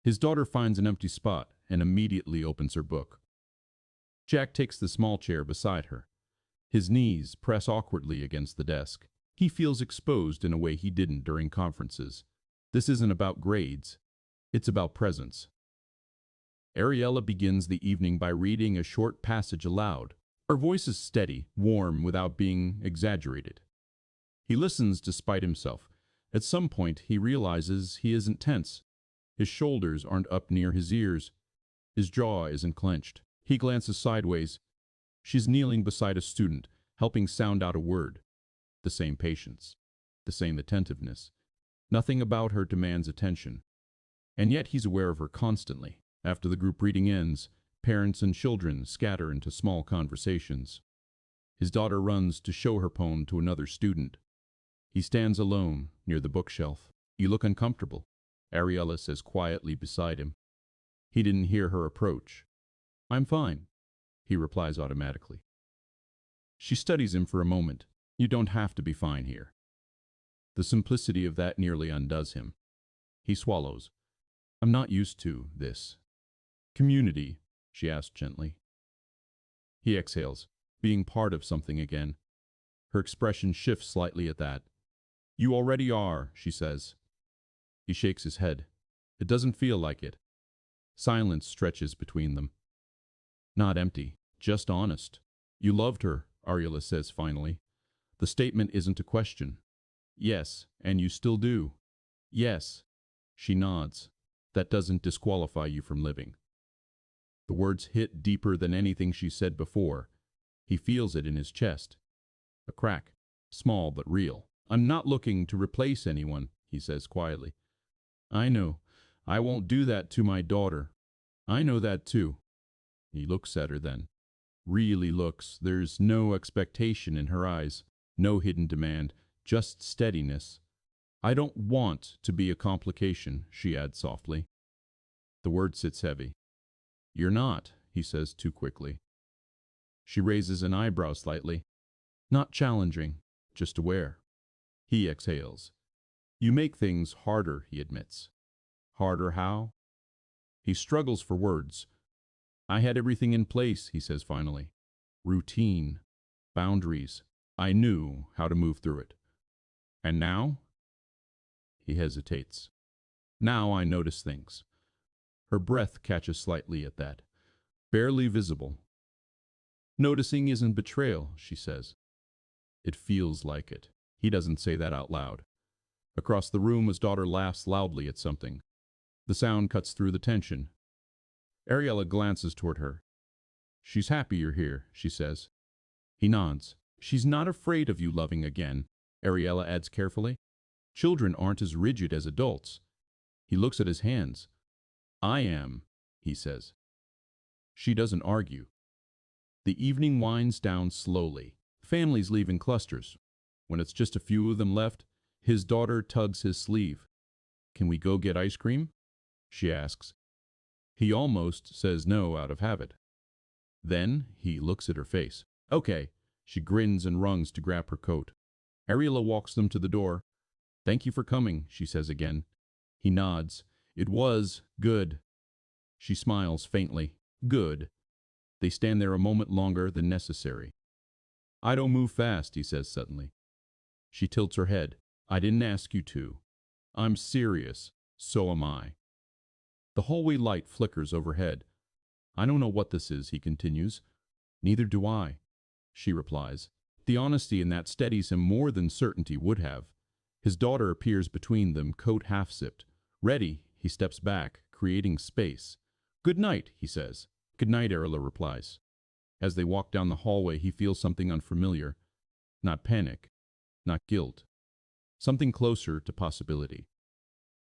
His daughter finds an empty spot and immediately opens her book. Jack takes the small chair beside her. His knees press awkwardly against the desk. He feels exposed in a way he didn't during conferences. This isn't about grades. It's about presence. Ariela begins the evening by reading a short passage aloud. Her voice is steady, warm without being exaggerated. He listens despite himself. At some point, he realizes he isn't tense. His shoulders aren't up near his ears. His jaw isn't clenched. He glances sideways. She's kneeling beside a student, helping sound out a word. The same patience, the same attentiveness. Nothing about her demands attention. And yet he's aware of her constantly. After the group reading ends, parents and children scatter into small conversations. His daughter runs to show her poem to another student. He stands alone near the bookshelf. "You look uncomfortable," Ariela says quietly beside him. He didn't hear her approach. "I'm fine," he replies automatically. She studies him for a moment. "You don't have to be fine here." The simplicity of that nearly undoes him. He swallows. "I'm not used to this." "Community?" she asks gently. He exhales, being part of something again. Her expression shifts slightly at that. "You already are," she says. He shakes his head. It doesn't feel like it. Silence stretches between them. Not empty, just honest. "You loved her," Ariela says finally. The statement isn't a question. "Yes, and you still do." "Yes." She nods. "That doesn't disqualify you from living." The words hit deeper than anything she said before. He feels it in his chest. A crack, small but real. I'm not looking to replace anyone, he says quietly. I know. I won't do that to my daughter. I know that too. He looks at her then. Really looks. There's no expectation in her eyes, no hidden demand, just steadiness. I don't want to be a complication, she adds softly. The word sits heavy. You're not, he says too quickly. She raises an eyebrow slightly. Not challenging, just aware. He exhales. You make things harder, he admits. Harder how? He struggles for words. I had everything in place, he says finally. Routine, boundaries. I knew how to move through it. And now? He hesitates. Now I notice things. Her breath catches slightly at that. Barely visible. Noticing isn't betrayal, she says. It feels like it. He doesn't say that out loud. Across the room, his daughter laughs loudly at something. The sound cuts through the tension. Ariela glances toward her. She's happy you're here, she says. He nods. She's not afraid of you loving again, Ariela adds carefully. Children aren't as rigid as adults. He looks at his hands. I am, he says. She doesn't argue. The evening winds down slowly. Families leave in clusters. When it's just a few of them left, his daughter tugs his sleeve. Can we go get ice cream? She asks. He almost says no out of habit. Then he looks at her face. Okay. She grins and rungs to grab her coat. Ariela walks them to the door. Thank you for coming, she says again. He nods. It was good. She smiles faintly. Good. They stand there a moment longer than necessary. I don't move fast, he says suddenly. She tilts her head. I didn't ask you to. I'm serious. So am I. The hallway light flickers overhead. I don't know what this is, he continues. Neither do I, she replies. The honesty in that steadies him more than certainty would have. His daughter appears between them, coat half-zipped. Ready, he steps back, creating space. Good night, he says. Good night, Ariela replies. As they walk down the hallway, he feels something unfamiliar. Not panic, not guilt. Something closer to possibility.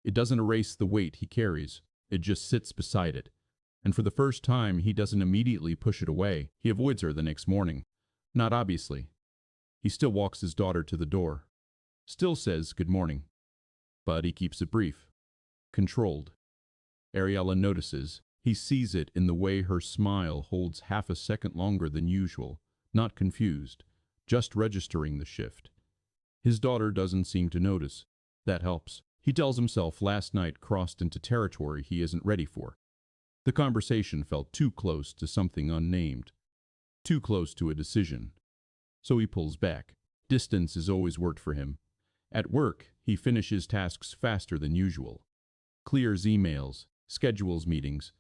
It doesn't erase the weight he carries. It just sits beside it. And for the first time, he doesn't immediately push it away. He avoids her the next morning. Not obviously. He still walks his daughter to the door. Still says good morning. But he keeps it brief. Controlled. Ariela notices. He sees it in the way her smile holds half a second longer than usual. Not confused. Just registering the shift. His daughter doesn't seem to notice. That helps. He tells himself last night crossed into territory he isn't ready for. The conversation felt too close to something unnamed. Too close to a decision. So he pulls back. Distance has always worked for him. At work, he finishes tasks faster than usual. Clears emails, schedules meetings,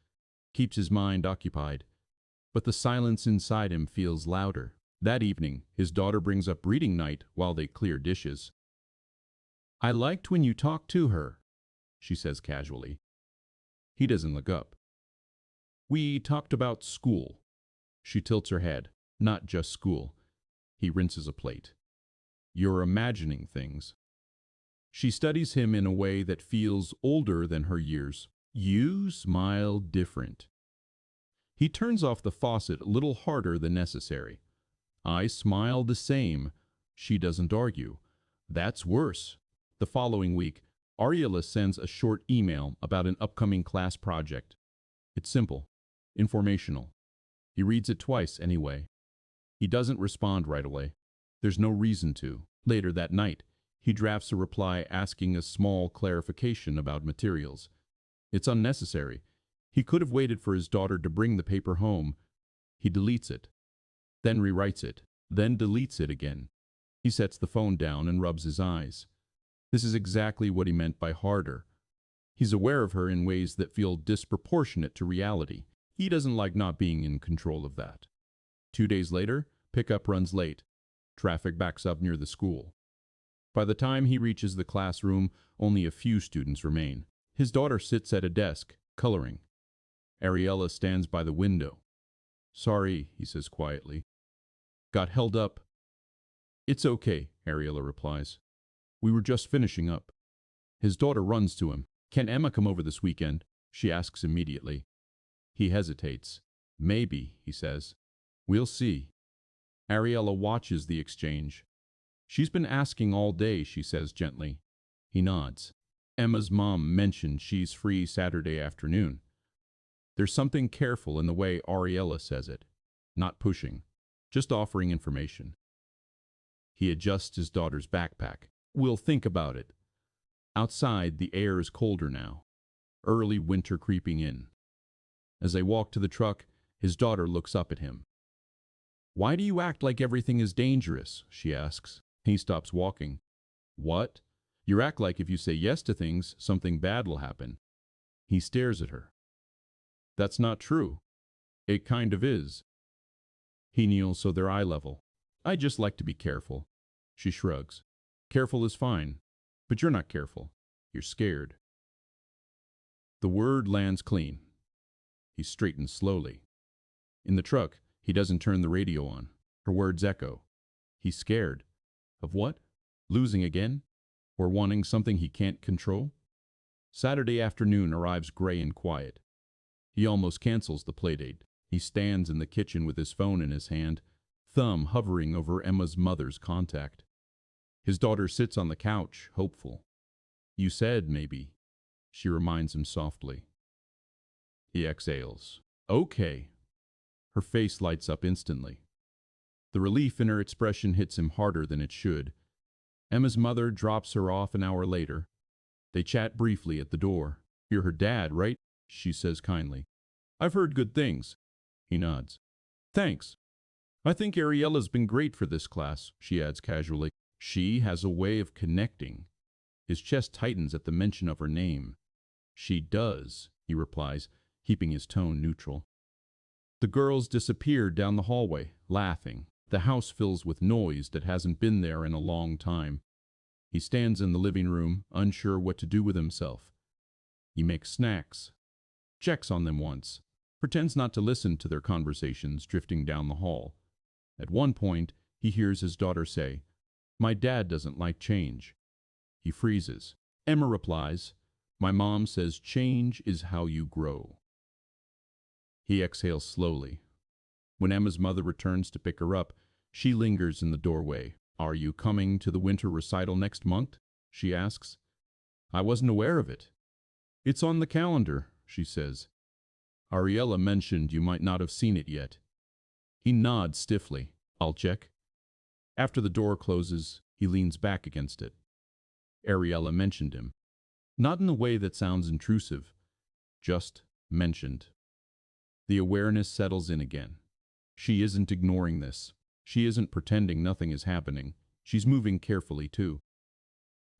keeps his mind occupied. But the silence inside him feels louder. That evening, his daughter brings up reading night while they clear dishes. I liked when you talked to her, she says casually. He doesn't look up. We talked about school. She tilts her head. Not just school. He rinses a plate. You're imagining things. She studies him in a way that feels older than her years. You smile different. He turns off the faucet a little harder than necessary. I smile the same. She doesn't argue. That's worse. The following week, Ariela sends a short email about an upcoming class project. It's simple, informational. He reads it twice anyway. He doesn't respond right away. There's no reason to. Later that night, he drafts a reply asking a small clarification about materials. It's unnecessary. He could have waited for his daughter to bring the paper home. He deletes it, then rewrites it, then deletes it again. He sets the phone down and rubs his eyes. This is exactly what he meant by harder. He's aware of her in ways that feel disproportionate to reality. He doesn't like not being in control of that. 2 days later, pickup runs late. Traffic backs up near the school. By the time he reaches the classroom, only a few students remain. His daughter sits at a desk, coloring. Ariela stands by the window. Sorry, he says quietly. Got held up. It's okay, Ariela replies. We were just finishing up. His daughter runs to him. Can Emma come over this weekend? She asks immediately. He hesitates. Maybe, he says. We'll see. Ariela watches the exchange. She's been asking all day, she says gently. He nods. Emma's mom mentioned she's free Saturday afternoon. There's something careful in the way Ariela says it. Not pushing, just offering information. He adjusts his daughter's backpack. We'll think about it. Outside, the air is colder now. Early winter creeping in. As they walk to the truck, his daughter looks up at him. Why do you act like everything is dangerous? She asks. He stops walking. What? You act like if you say yes to things, something bad will happen. He stares at her. That's not true. It kind of is. He kneels so they're eye level. I just like to be careful. She shrugs. Careful is fine, but you're not careful. You're scared. The word lands clean. He straightens slowly. In the truck, he doesn't turn the radio on. Her words echo. He's scared. Of what? Losing again? Or wanting something he can't control? Saturday afternoon arrives gray and quiet. He almost cancels the playdate. He stands in the kitchen with his phone in his hand, thumb hovering over Emma's mother's contact. His daughter sits on the couch, hopeful. You said maybe. She reminds him softly. He exhales. Okay. Her face lights up instantly. The relief in her expression hits him harder than it should. Emma's mother drops her off an hour later. They chat briefly at the door. You're her dad, right? She says kindly. I've heard good things. He nods. Thanks. I think Ariela's been great for this class, she adds casually. She has a way of connecting. His chest tightens at the mention of her name. She does, he replies, keeping his tone neutral. The girls disappear down the hallway, laughing. The house fills with noise that hasn't been there in a long time. He stands in the living room, unsure what to do with himself. He makes snacks, checks on them once, pretends not to listen to their conversations drifting down the hall. At one point, he hears his daughter say, My dad doesn't like change. He freezes. Emma replies, My mom says change is how you grow. He exhales slowly. When Emma's mother returns to pick her up, she lingers in the doorway. Are you coming to the winter recital next month? She asks. I wasn't aware of it. It's on the calendar, she says. Ariela mentioned you might not have seen it yet. He nods stiffly. I'll check. After the door closes, he leans back against it. Ariela mentioned him. Not in a way that sounds intrusive, just mentioned. The awareness settles in again. She isn't ignoring this. She isn't pretending nothing is happening. She's moving carefully, too.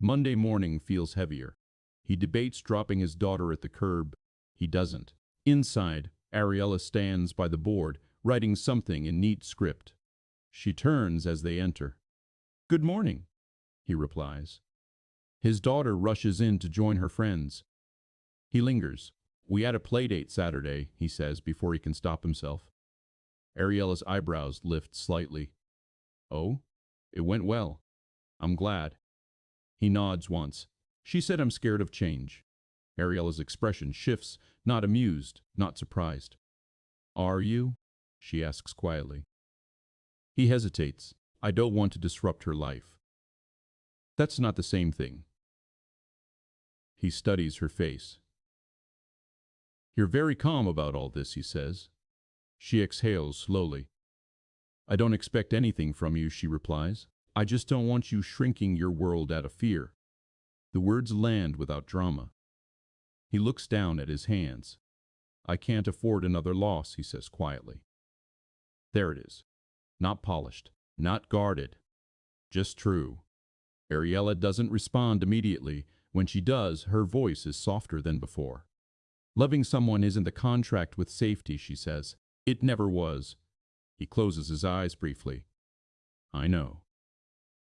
Monday morning feels heavier. He debates dropping his daughter at the curb. He doesn't. Inside, Ariela stands by the board, writing something in neat script. She turns as they enter. Good morning, he replies. His daughter rushes in to join her friends. He lingers. We had a playdate Saturday, he says before he can stop himself. Ariela's eyebrows lift slightly. Oh, it went well. I'm glad. He nods once. She said I'm scared of change. Ariela's expression shifts, not amused, not surprised. Are you? She asks quietly. He hesitates. I don't want to disrupt her life. That's not the same thing. He studies her face. You're very calm about all this, he says. She exhales slowly. I don't expect anything from you, she replies. I just don't want you shrinking your world out of fear. The words land without drama. He looks down at his hands. I can't afford another loss, he says quietly. There it is. Not polished, not guarded, just true. Ariela doesn't respond immediately. When she does, her voice is softer than before. Loving someone isn't the contract with safety, she says. It never was. He closes his eyes briefly. I know.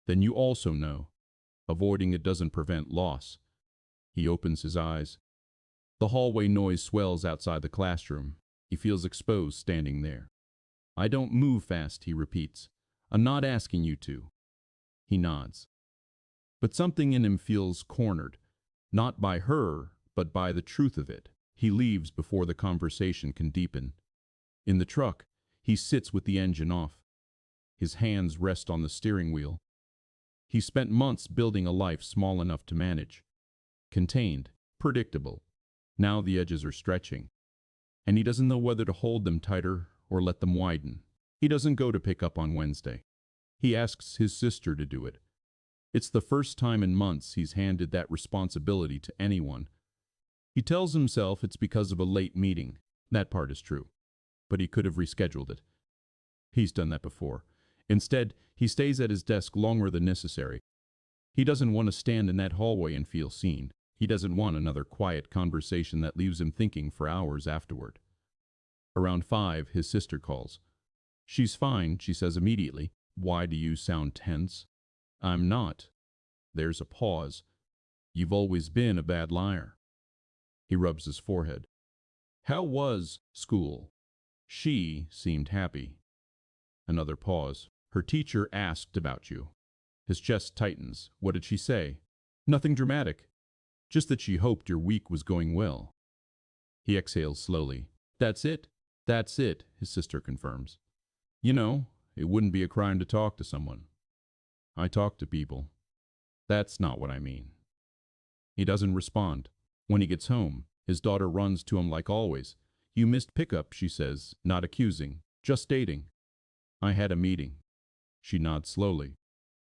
Then you also know. Avoiding it doesn't prevent loss. He opens his eyes. The hallway noise swells outside the classroom. He feels exposed standing there. I don't move fast, he repeats. I'm not asking you to. He nods. But something in him feels cornered, not by her, but by the truth of it. He leaves before the conversation can deepen. In the truck, he sits with the engine off. His hands rest on the steering wheel. He spent months building a life small enough to manage. Contained, predictable. Now the edges are stretching, and he doesn't know whether to hold them tighter or let them widen. He doesn't go to pick up on Wednesday. He asks his sister to do it. It's the first time in months he's handed that responsibility to anyone. He tells himself it's because of a late meeting. That part is true. But he could have rescheduled it. He's done that before. Instead, he stays at his desk longer than necessary. He doesn't want to stand in that hallway and feel seen. He doesn't want another quiet conversation that leaves him thinking for hours afterward. Around 5, his sister calls. She's fine, she says immediately. Why do you sound tense? I'm not. There's a pause. You've always been a bad liar. He rubs his forehead. How was school? She seemed happy. Another pause. Her teacher asked about you. His chest tightens. What did she say? Nothing dramatic. Just that she hoped your week was going well. He exhales slowly. That's it? That's it, his sister confirms. You know, it wouldn't be a crime to talk to someone. I talk to people. That's not what I mean. He doesn't respond. When he gets home, his daughter runs to him like always. You missed pickup, she says, not accusing, just stating. I had a meeting. She nods slowly.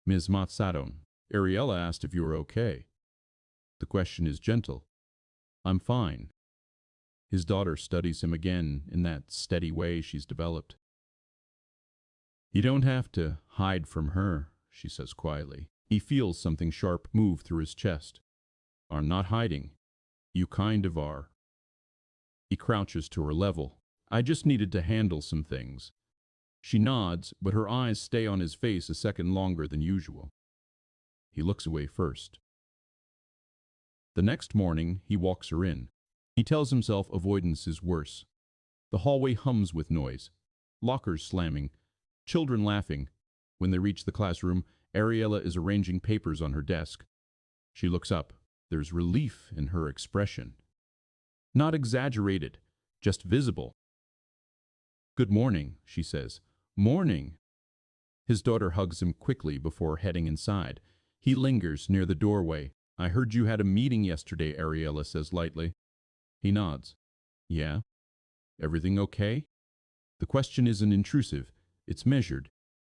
Ms. Matsadon, Ariela asked if you were okay. The question is gentle. I'm fine. His daughter studies him again in that steady way she's developed. You don't have to hide from her, she says quietly. He feels something sharp move through his chest. I'm not hiding. You kind of are. He crouches to her level. I just needed to handle some things. She nods, but her eyes stay on his face a second longer than usual. He looks away first. The next morning, he walks her in. He tells himself avoidance is worse. The hallway hums with noise. Lockers slamming. Children laughing. When they reach the classroom, Ariela is arranging papers on her desk. She looks up. There's relief in her expression. Not exaggerated, just visible. Good morning, she says. Morning. His daughter hugs him quickly before heading inside. He lingers near the doorway. I heard you had a meeting yesterday, Ariela says lightly. He nods. Yeah? Everything okay? The question isn't intrusive. It's measured.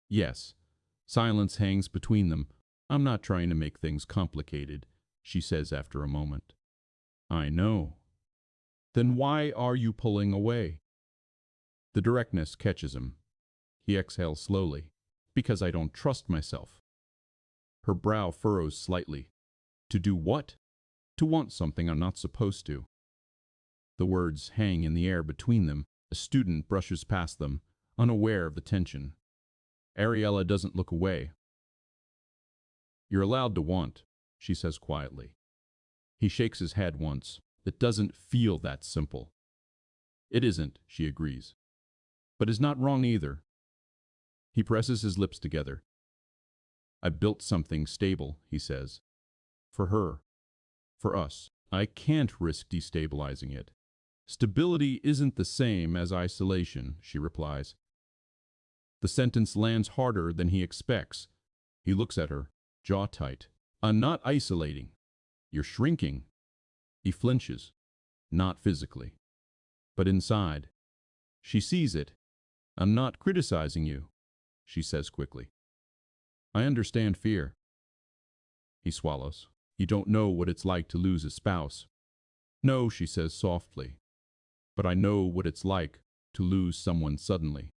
Yes. Silence hangs between them. I'm not trying to make things complicated, she says after a moment. I know. Then why are you pulling away? The directness catches him. He exhales slowly. Because I don't trust myself. Her brow furrows slightly. To do what? To want something I'm not supposed to. The words hang in the air between them. A student brushes past them, unaware of the tension. Ariela doesn't look away. You're allowed to want, she says quietly. He shakes his head once. It doesn't feel that simple. It isn't, she agrees. But is not wrong either. He presses his lips together. I built something stable, he says. For her. For us. I can't risk destabilizing it. Stability isn't the same as isolation, she replies. The sentence lands harder than he expects. He looks at her, jaw tight. I'm not isolating. You're shrinking. He flinches. Not physically. But inside. She sees it. I'm not criticizing you, she says quickly. I understand fear. He swallows. You don't know what it's like to lose a spouse. No, she says softly. But I know what it's like to lose someone suddenly.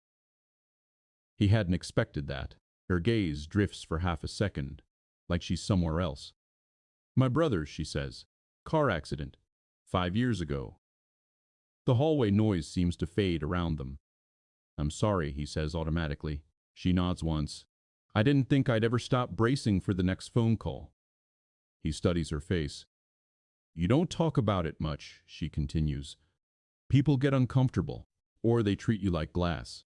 He hadn't expected that. Her gaze drifts for half a second, like she's somewhere else. My brother, she says. Car accident. 5 years ago. The hallway noise seems to fade around them. I'm sorry, he says automatically. She nods once. I didn't think I'd ever stop bracing for the next phone call. He studies her face. You don't talk about it much, she continues. People get uncomfortable, or they treat you like glass.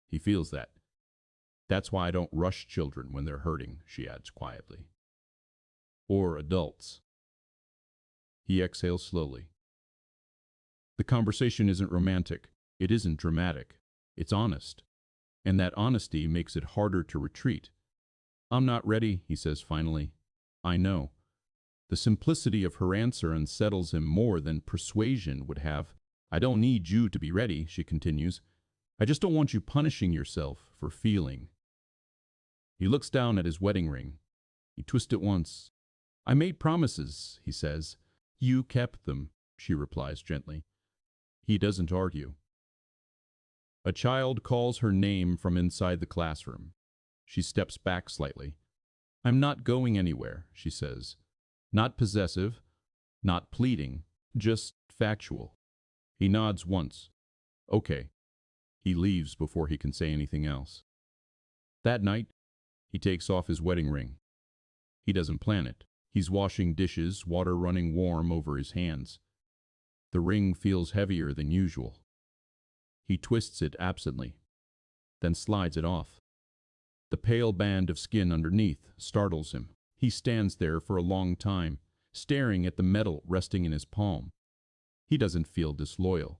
He feels that. That's why I don't rush children when they're hurting, she adds quietly. or adults. He exhales slowly. The conversation isn't romantic. It isn't dramatic. It's honest. And that honesty makes it harder to retreat. I'm not ready, he says finally. I know. The simplicity of her answer unsettles him more than persuasion would have. I don't need you to be ready, she continues. I just don't want you punishing yourself for feeling. He looks down at his wedding ring. He twists it once. I made promises, he says. You kept them, she replies gently. He doesn't argue. A child calls her name from inside the classroom. She steps back slightly. I'm not going anywhere, she says. Not possessive, not pleading, just factual. He nods once. Okay. He leaves before he can say anything else. That night, he takes off his wedding ring. He doesn't plan it. He's washing dishes, water running warm over his hands. The ring feels heavier than usual. He twists it absently, then slides it off. The pale band of skin underneath startles him. He stands there for a long time, staring at the metal resting in his palm. He doesn't feel disloyal.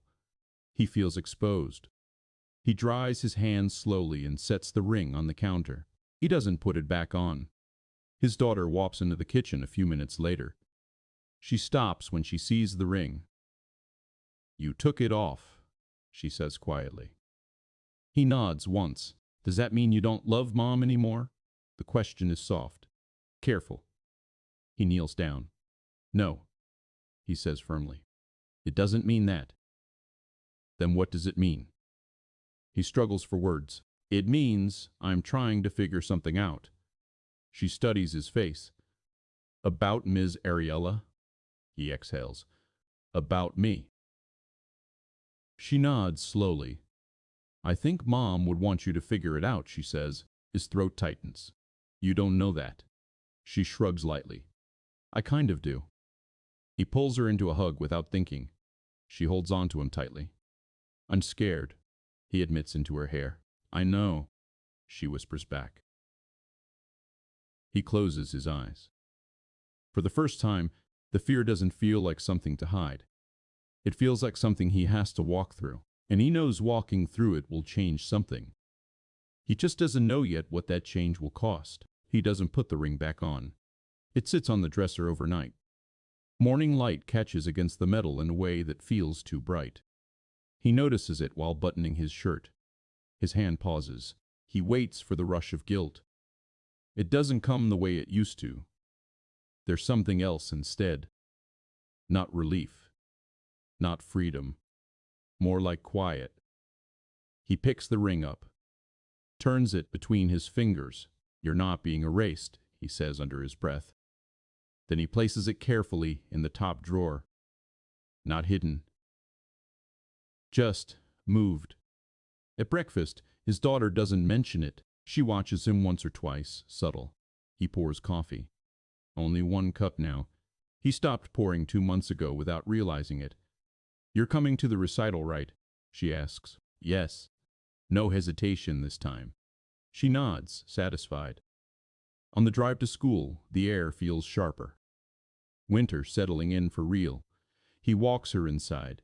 He feels exposed. He dries his hands slowly and sets the ring on the counter. He doesn't put it back on. His daughter walks into the kitchen a few minutes later. She stops when she sees the ring. You took it off, she says quietly. He nods once. Does that mean you don't love Mom anymore? The question is soft, careful. He kneels down. No, he says firmly. It doesn't mean that. Then what does it mean? He struggles for words. It means I'm trying to figure something out. She studies his face. About Ms. Ariela? He exhales. About me. She nods slowly. I think Mom would want you to figure it out, she says. His throat tightens. You don't know that. She shrugs lightly. I kind of do. He pulls her into a hug without thinking. She holds on to him tightly. I'm scared, he admits into her hair. I know, she whispers back. He closes his eyes. For the first time, the fear doesn't feel like something to hide. It feels like something he has to walk through, and he knows walking through it will change something. He just doesn't know yet what that change will cost. He doesn't put the ring back on. It sits on the dresser overnight. Morning light catches against the metal in a way that feels too bright. He notices it while buttoning his shirt. His hand pauses. He waits for the rush of guilt. It doesn't come the way it used to. There's something else instead. Not relief. Not freedom. More like quiet. He picks the ring up. Turns it between his fingers. You're not being erased, he says under his breath. Then he places it carefully in the top drawer. Not hidden. Just moved. At breakfast, his daughter doesn't mention it. She watches him once or twice, subtle. He pours coffee. Only 1 cup now. He stopped pouring 2 months ago without realizing it. You're coming to the recital, right? She asks. Yes. No hesitation this time. She nods, satisfied. On the drive to school, the air feels sharper. Winter settling in for real. He walks her inside.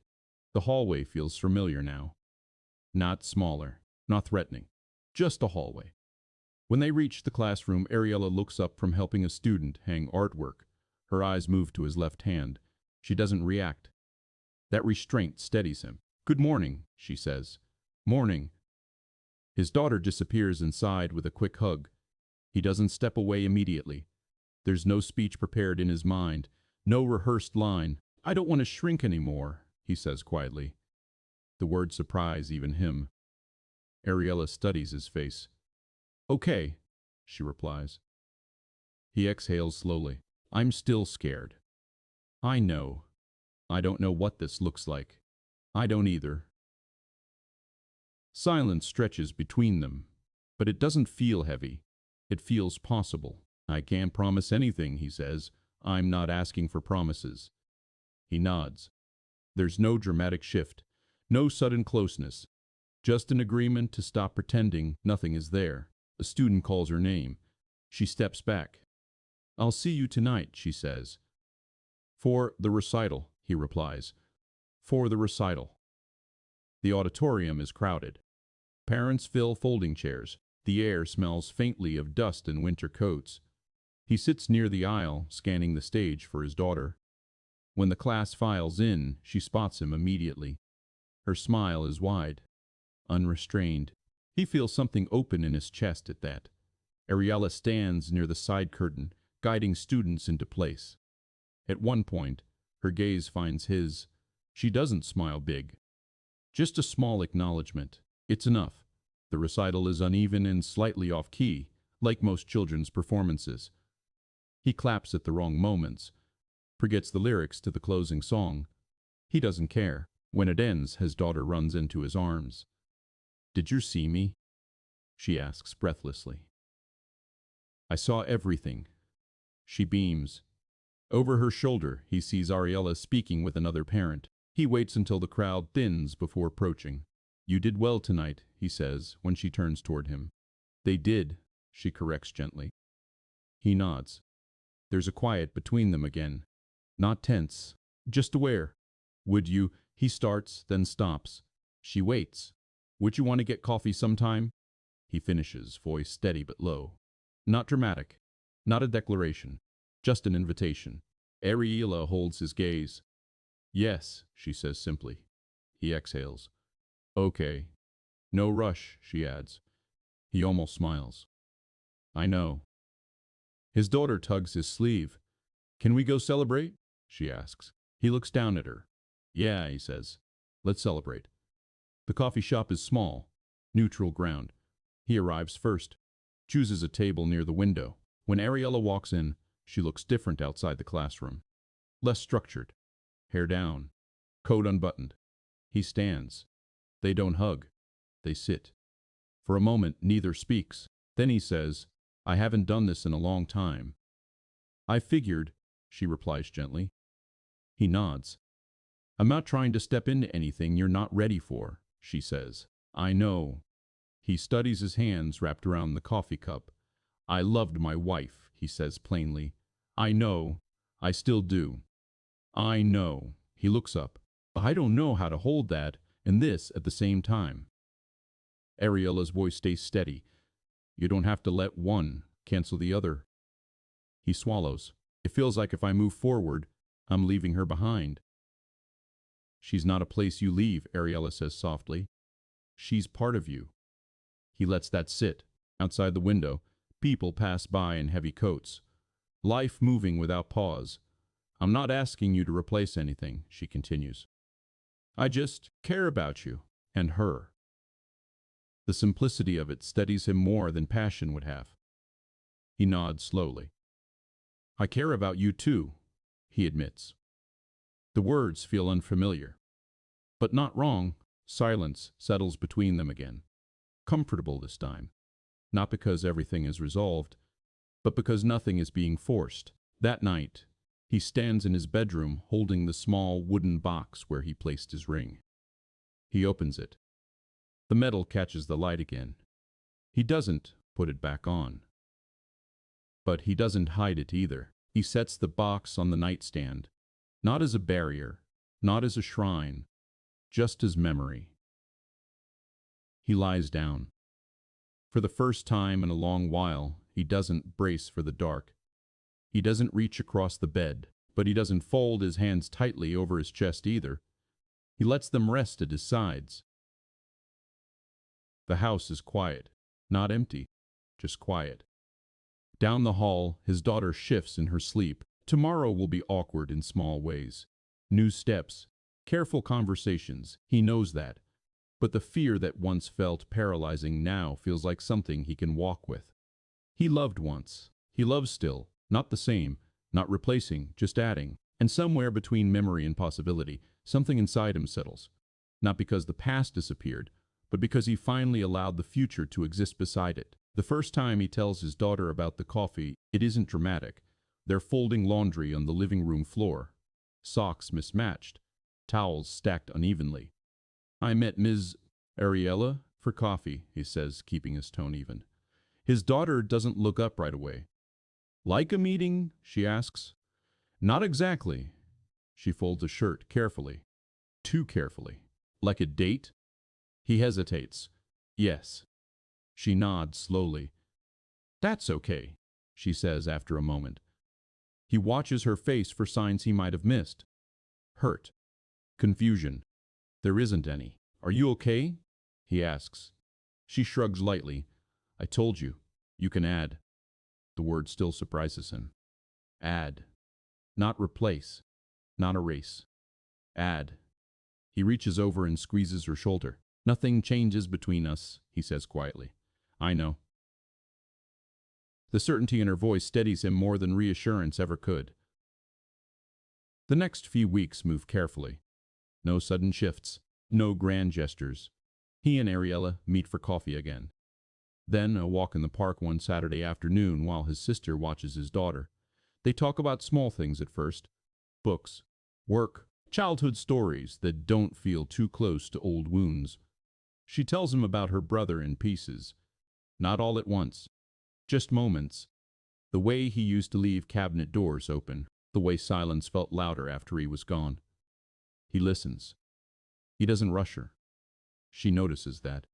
The hallway feels familiar now. Not smaller, not threatening. Just a hallway. When they reach the classroom, Ariela looks up from helping a student hang artwork. Her eyes move to his left hand. She doesn't react. That restraint steadies him. Good morning, she says. Morning. His daughter disappears inside with a quick hug. He doesn't step away immediately. There's no speech prepared in his mind, no rehearsed line. I don't want to shrink anymore, he says quietly. The words surprise even him. Ariela studies his face. Okay, she replies. He exhales slowly. I'm still scared. I know. I don't know what this looks like. I don't either. Silence stretches between them, but it doesn't feel heavy. It feels possible. I can't promise anything, he says. I'm not asking for promises. He nods. There's no dramatic shift, no sudden closeness, just an agreement to stop pretending nothing is there. A student calls her name. She steps back. I'll see you tonight, she says. For the recital, he replies. For the recital. The auditorium is crowded. Parents fill folding chairs. The air smells faintly of dust and winter coats. He sits near the aisle, scanning the stage for his daughter. When the class files in, she spots him immediately. Her smile is wide, unrestrained. He feels something open in his chest at that. Ariela stands near the side curtain, guiding students into place. At one point, her gaze finds his. She doesn't smile big. Just a small acknowledgement. It's enough. The recital is uneven and slightly off-key, like most children's performances. He claps at the wrong moments, forgets the lyrics to the closing song. He doesn't care. When it ends, his daughter runs into his arms. "Did you see me?" she asks breathlessly. "I saw everything." She beams. Over her shoulder, he sees Ariela speaking with another parent. He waits until the crowd thins before approaching. "You did well tonight," he says when she turns toward him. "They did," she corrects gently. He nods. There's a quiet between them again. Not tense, just aware. "Would you?" He starts, then stops. She waits. "Would you want to get coffee sometime?" He finishes, voice steady but low. Not dramatic, not a declaration, just an invitation. Ariela holds his gaze. "Yes," she says simply. He exhales. "Okay." "No rush," she adds. He almost smiles. "I know." His daughter tugs his sleeve. "Can we go celebrate?" she asks. He looks down at her. "Yeah," he says. "Let's celebrate." The coffee shop is small, neutral ground. He arrives first, chooses a table near the window. When Ariela walks in, she looks different outside the classroom. Less structured. Hair down. Coat unbuttoned. He stands. They don't hug. They sit. For a moment, neither speaks. Then he says, "I haven't done this in a long time." "I figured," she replies gently. He nods. "I'm not trying to step into anything you're not ready for," she says. "I know." He studies his hands wrapped around the coffee cup. "I loved my wife," he says plainly. "I know. I still do. I know." He looks up. "I don't know how to hold that and this at the same time." Ariela's voice stays steady. "You don't have to let one cancel the other." He swallows. "It feels like if I move forward, I'm leaving her behind." "She's not a place you leave," Ariela says softly. "She's part of you." He lets that sit. Outside the window, people pass by in heavy coats. Life moving without pause. "I'm not asking you to replace anything," she continues. "I just care about you and her." The simplicity of it steadies him more than passion would have. He nods slowly. "I care about you too," he admits. The words feel unfamiliar. But not wrong. Silence settles between them again. Comfortable this time. Not because everything is resolved, but because nothing is being forced. That night, he stands in his bedroom holding the small wooden box where he placed his ring. He opens it. The metal catches the light again. He doesn't put it back on. But he doesn't hide it either. He sets the box on the nightstand, not as a barrier, not as a shrine, just as memory. He lies down. For the first time in a long while, he doesn't brace for the dark. He doesn't reach across the bed, but he doesn't fold his hands tightly over his chest either. He lets them rest at his sides. The house is quiet, not empty, just quiet. Down the hall, his daughter shifts in her sleep. Tomorrow will be awkward in small ways. New steps, careful conversations, he knows that. But the fear that once felt paralyzing now feels like something he can walk with. He loved once. He loves still, not the same, not replacing, just adding. And somewhere between memory and possibility, something inside him settles. Not because the past disappeared, but because he finally allowed the future to exist beside it. The first time he tells his daughter about the coffee, it isn't dramatic. They're folding laundry on the living room floor. Socks mismatched, towels stacked unevenly. "I met Ms. Ariela for coffee," he says, keeping his tone even. His daughter doesn't look up right away. Like a meeting? She asks. Not exactly. She folds a shirt carefully. Too carefully. Like a date? He hesitates. Yes. She nods slowly. That's okay, she says after a moment. He watches her face for signs he might have missed. Hurt. Confusion. There isn't any. Are you okay? He asks. She shrugs lightly. I told you. You can add. The word still surprises him. Add. Not replace. Not erase. Add. He reaches over and squeezes her shoulder. Nothing changes between us, he says quietly. I know. The certainty in her voice steadies him more than reassurance ever could. The next few weeks move carefully. No sudden shifts. No grand gestures. He and Ariela meet for coffee again. Then a walk in the park one Saturday afternoon while his sister watches his daughter. They talk about small things at first. Books, work, childhood stories that don't feel too close to old wounds. She tells him about her brother in pieces. Not all at once. Just moments. The way he used to leave cabinet doors open. The way silence felt louder after he was gone. He listens. He doesn't rush her. She notices that.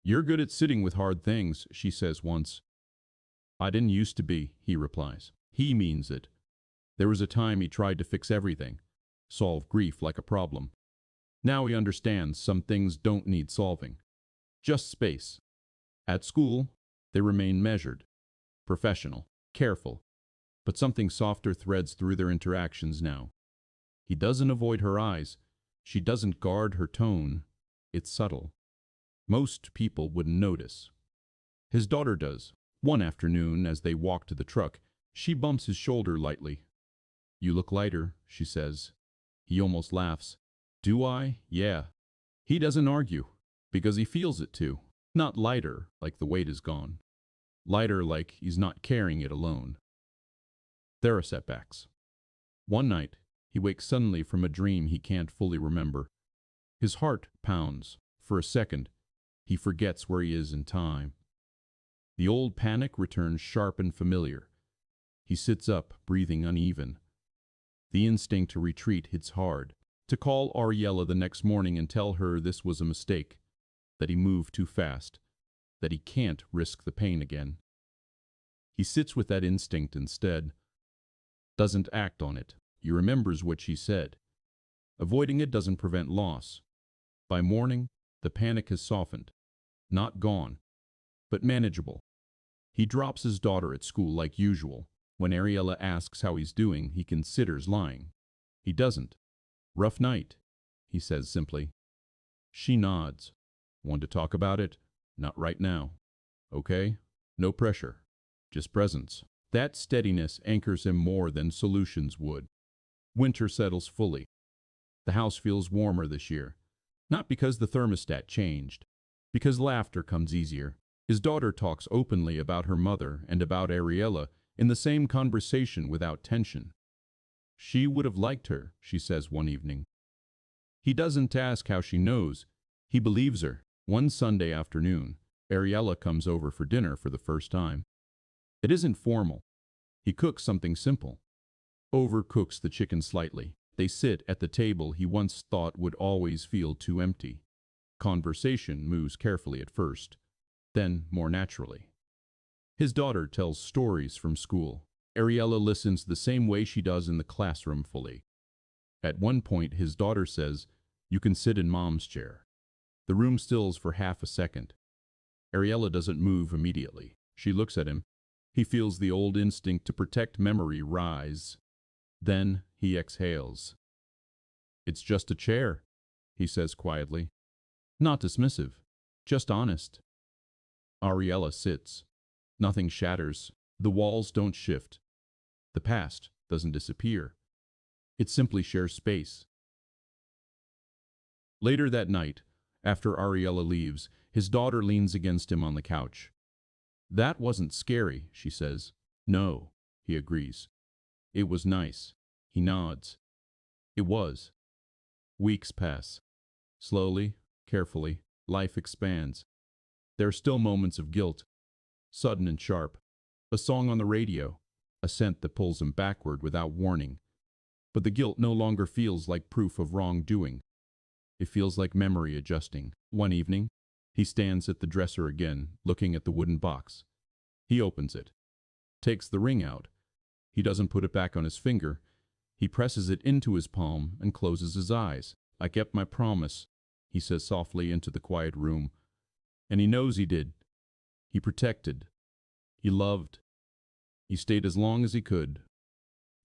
You're good at sitting with hard things, she says once. I didn't used to be, he replies. He means it. There was a time he tried to fix everything, solve grief like a problem. Now he understands some things don't need solving. Just space. At school, they remain measured, professional, careful, but something softer threads through their interactions now. He doesn't avoid her eyes. She doesn't guard her tone. It's subtle. Most people wouldn't notice. His daughter does. One afternoon, as they walk to the truck, she bumps his shoulder lightly. You look lighter, she says. He almost laughs. Do I? Yeah. He doesn't argue, because he feels it too. Not lighter, like the weight is gone. Lighter, like he's not carrying it alone. There are setbacks. One night, he wakes suddenly from a dream he can't fully remember. His heart pounds. For a second, he forgets where he is in time. The old panic returns sharp and familiar. He sits up, breathing uneven. The instinct to retreat hits hard, to call Ariela the next morning and tell her this was a mistake, that he moved too fast, that he can't risk the pain again. He sits with that instinct instead, doesn't act on it. He remembers what she said. Avoiding it doesn't prevent loss. By morning, the panic has softened. Not gone, but manageable. He drops his daughter at school like usual. When Ariela asks how he's doing, he considers lying. He doesn't. Rough night, he says simply. She nods. Want to talk about it? Not right now. Okay? No pressure. Just presence. That steadiness anchors him more than solutions would. Winter settles fully. The house feels warmer this year. Not because the thermostat changed. Because laughter comes easier. His daughter talks openly about her mother and about Ariela in the same conversation without tension. She would have liked her, she says one evening. He doesn't ask how she knows. He believes her. One Sunday afternoon, Ariela comes over for dinner for the first time. It isn't formal. He cooks something simple. Overcooks the chicken slightly. They sit at the table he once thought would always feel too empty. Conversation moves carefully at first, then more naturally. His daughter tells stories from school. Ariela listens the same way she does in the classroom fully. At one point, his daughter says, "You can sit in Mom's chair." The room stills for half a second. Ariela doesn't move immediately. She looks at him. He feels the old instinct to protect memory rise. Then he exhales. "It's just a chair," he says quietly. Not dismissive, just honest. Ariela sits. Nothing shatters. The walls don't shift. The past doesn't disappear. It simply shares space. Later that night, after Ariela leaves, his daughter leans against him on the couch. "That wasn't scary," she says. "No," he agrees. "It was nice." He nods. It was. Weeks pass. Slowly, carefully, life expands. There are still moments of guilt, sudden and sharp. A song on the radio, a scent that pulls him backward without warning. But the guilt no longer feels like proof of wrongdoing. It feels like memory adjusting. One evening, he stands at the dresser again, looking at the wooden box. He opens it, takes the ring out. He doesn't put it back on his finger. He presses it into his palm and closes his eyes. "I kept my promise," he says softly into the quiet room. And he knows he did. He protected. He loved. He stayed as long as he could.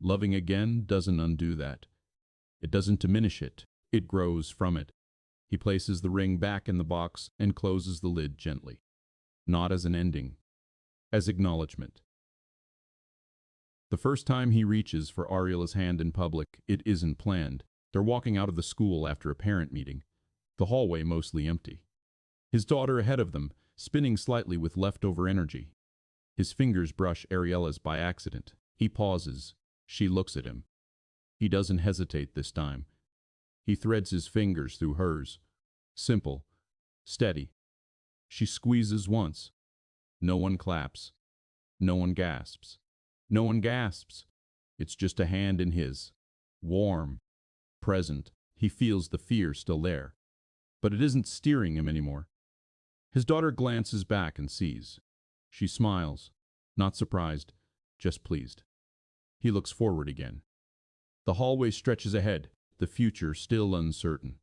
Loving again doesn't undo that. It doesn't diminish it. It grows from it. He places the ring back in the box and closes the lid gently. Not as an ending, as acknowledgement. The first time he reaches for Ariela's hand in public, it isn't planned. They're walking out of the school after a parent meeting, the hallway mostly empty. His daughter ahead of them, spinning slightly with leftover energy. His fingers brush Ariela's by accident. He pauses. She looks at him. He doesn't hesitate this time. He threads his fingers through hers. Simple. Steady. She squeezes once. No one claps. No one gasps. No one gasps. It's just a hand in his. Warm. Present. He feels the fear still there. But it isn't steering him anymore. His daughter glances back and sees. She smiles. Not surprised, just pleased. He looks forward again. The hallway stretches ahead, the future still uncertain.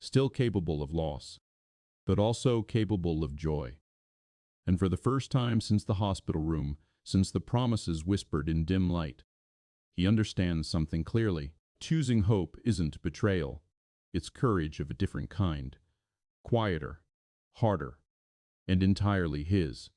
Still capable of loss, but also capable of joy. And for the first time since the hospital room, since the promises whispered in dim light, he understands something clearly. Choosing hope isn't betrayal. It's courage of a different kind. Quieter, harder, and entirely his.